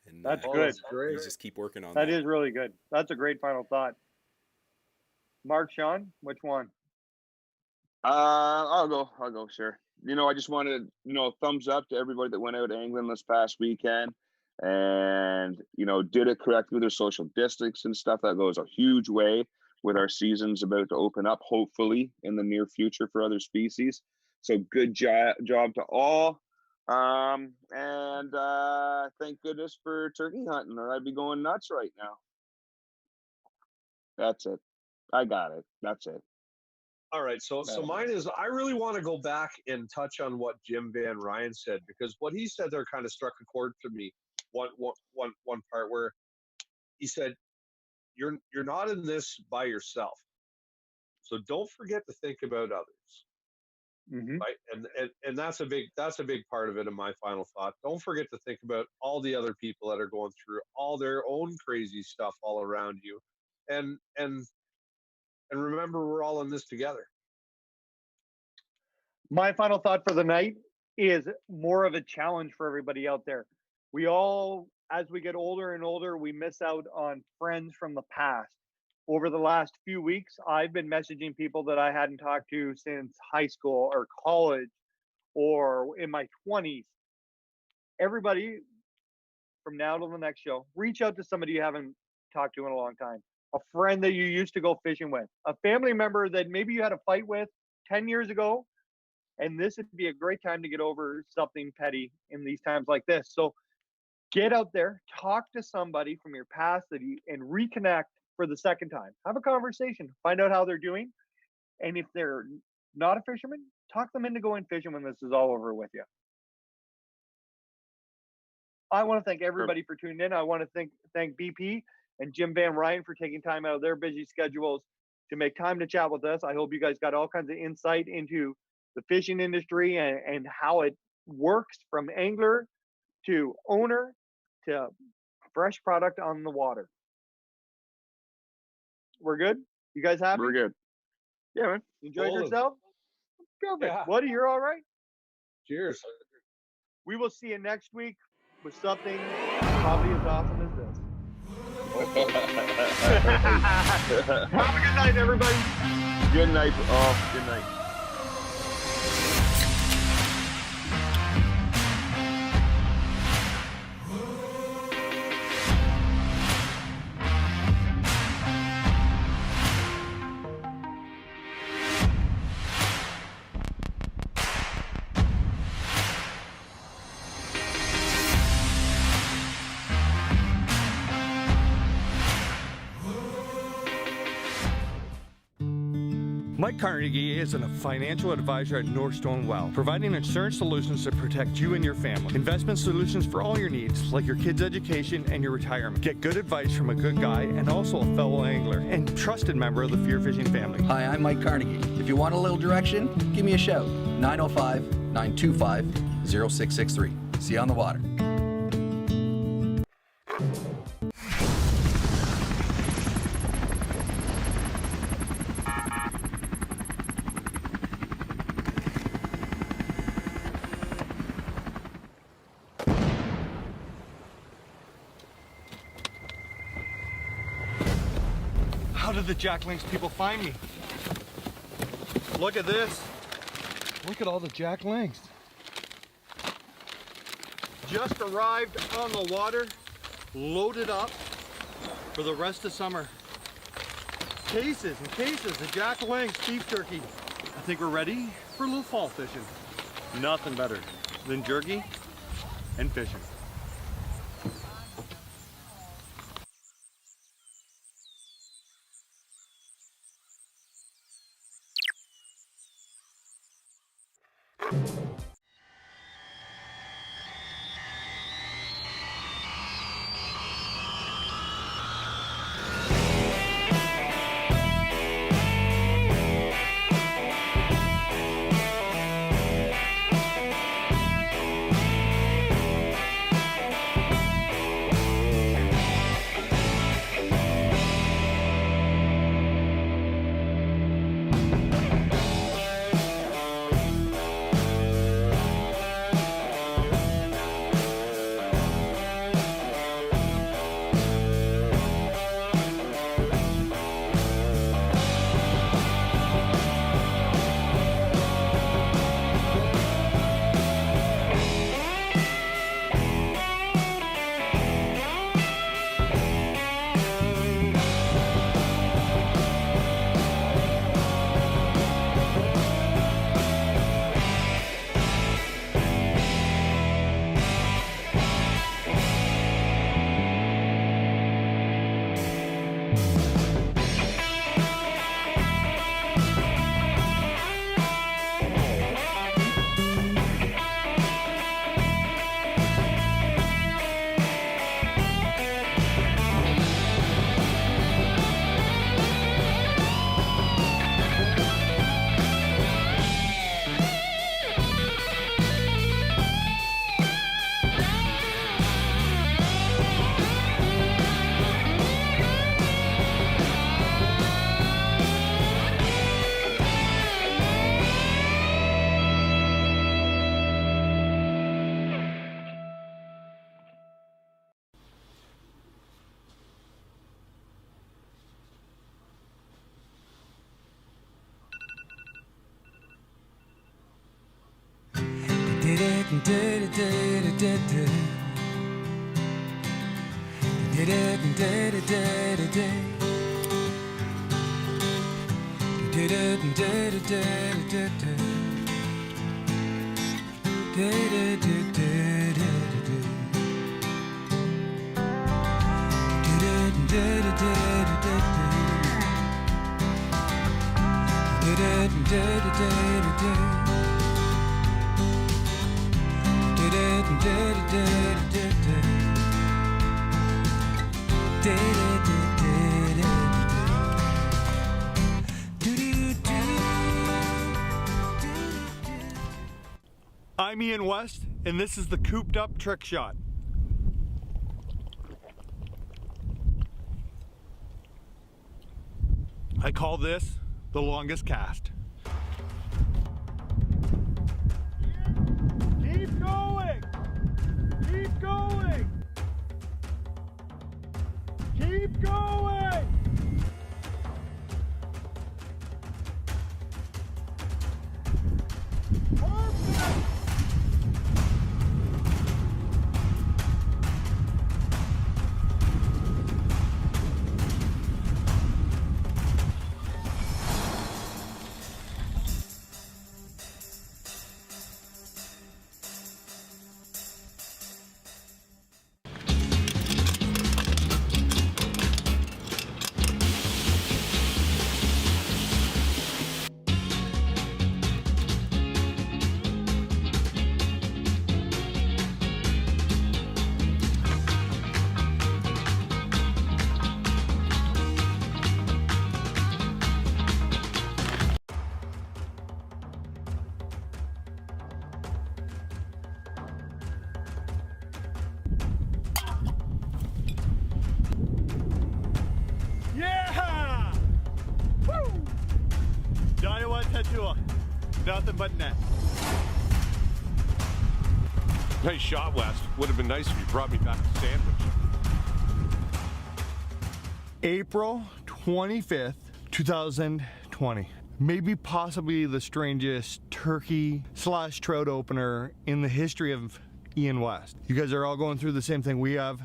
S6: And
S1: That's
S4: Oh,
S1: good.
S4: that's great.
S6: you just keep working on
S1: That
S6: that.
S1: is really good. That's a great final thought. Mark, Sean, which one?
S3: I'll go, sure. You know, I just wanted, thumbs up to everybody that went out angling this past weekend and, did it correctly with their social distance and stuff. That goes a huge way with our seasons about to open up, hopefully in the near future for other species. So good job to all. And thank goodness for turkey hunting, or I'd be going nuts right now. That's it. I got it. That's it.
S4: All right, so mine is, I really want to go back and touch on what Jim Van Ryn said, because what he said there kind of struck a chord to me. One part where he said, "You're not in this by yourself, so don't forget to think about others."
S1: Mm-hmm.
S4: Right, and that's a big part of it. In my final thought, don't forget to think about all the other people that are going through all their own crazy stuff all around you, and remember, we're all in this together.
S1: My final thought for the night is more of a challenge for everybody out there. We all, as we get older and older, we miss out on friends from the past. Over the last few weeks, I've been messaging people that I hadn't talked to since high school or college or in my 20s. Everybody, from now till the next show, reach out to somebody you haven't talked to in a long time. A friend that you used to go fishing with, a family member that maybe you had a fight with 10 years ago. And this would be a great time to get over something petty in these times like this. So get out there, talk to somebody from your past and reconnect for the second time. Have a conversation, find out how they're doing. And if they're not a fisherman, talk them into going fishing when this is all over with you. I want to thank everybody for tuning in. I want to thank BP and Jim Van Ryn for taking time out of their busy schedules to make time to chat with us. I hope you guys got all kinds of insight into the fishing industry and how it works from angler to owner to fresh product on the water. We're good? You guys happy?
S3: We're good. Yeah, man.
S1: Enjoyed
S4: Golden.
S1: yourself? Perfect.
S4: Yeah.
S1: Woody, you're all right?
S4: Cheers.
S1: We will see you next week with something probably as awesome as this. Have a good night, everybody.
S3: Good night. Oh, good night.
S7: Mike Carnegie is a financial advisor at Northstone Wealth, providing insurance solutions to protect you and your family. Investment solutions for all your needs, like your kids' education and your retirement. Get good advice from a good guy and also a fellow angler and trusted member of the FearFishing family.
S8: Hi, I'm Mike Carnegie. If you want a little direction, give me a shout. 905-925-0663. See you on the water.
S7: How did the Jack Lynx people find me? Look at this. Look at all the Jack Lynx. Just arrived on the water, loaded up for the rest of summer. Cases and cases of Jack Lynx beef jerky. I think we're ready for a little fall fishing. Nothing better than jerky and fishing. I'm Ian West, and this is the cooped up trick shot. I call this the longest cast. Keep going! Keep going! Keep going! Perfect! Yeah! Woo! Daiwa Tatua. Nothing but net.
S9: Nice shot, West. Would have been nice if you brought me back a sandwich.
S7: April 25th, 2020. Maybe possibly the strangest turkey / trout opener in the history of Ian West. You guys are all going through the same thing we have.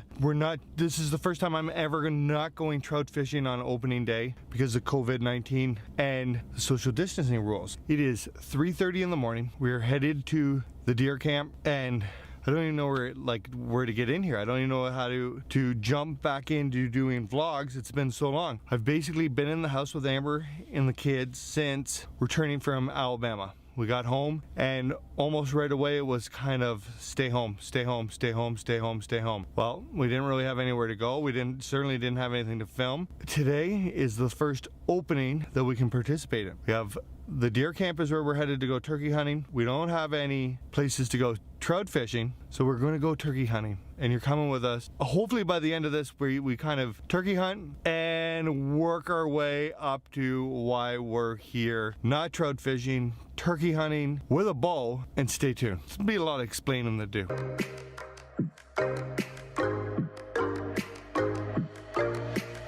S7: This is the first time I'm ever not going trout fishing on opening day because of COVID-19 and the social distancing rules. It is 3:30 in the morning. We're headed to the deer camp, and I don't even know where to get in here. I don't even know how to jump back into doing vlogs. It's been so long. I've basically been in the house with Amber and the kids since returning from Alabama. We got home, and almost right away it was kind of stay home, stay home, stay home, stay home, stay home. Well, we didn't really have anywhere to go. We certainly didn't have anything to film. Today is the first opening that we can participate in. We have the deer camp is where we're headed to go turkey hunting. We don't have any places to go trout fishing, so we're going to go turkey hunting, and you're coming with us. Hopefully by the end of this we kind of turkey hunt and work our way up to why we're here, not trout fishing, turkey hunting with a bow, and stay tuned. There'll be a lot of explaining to do.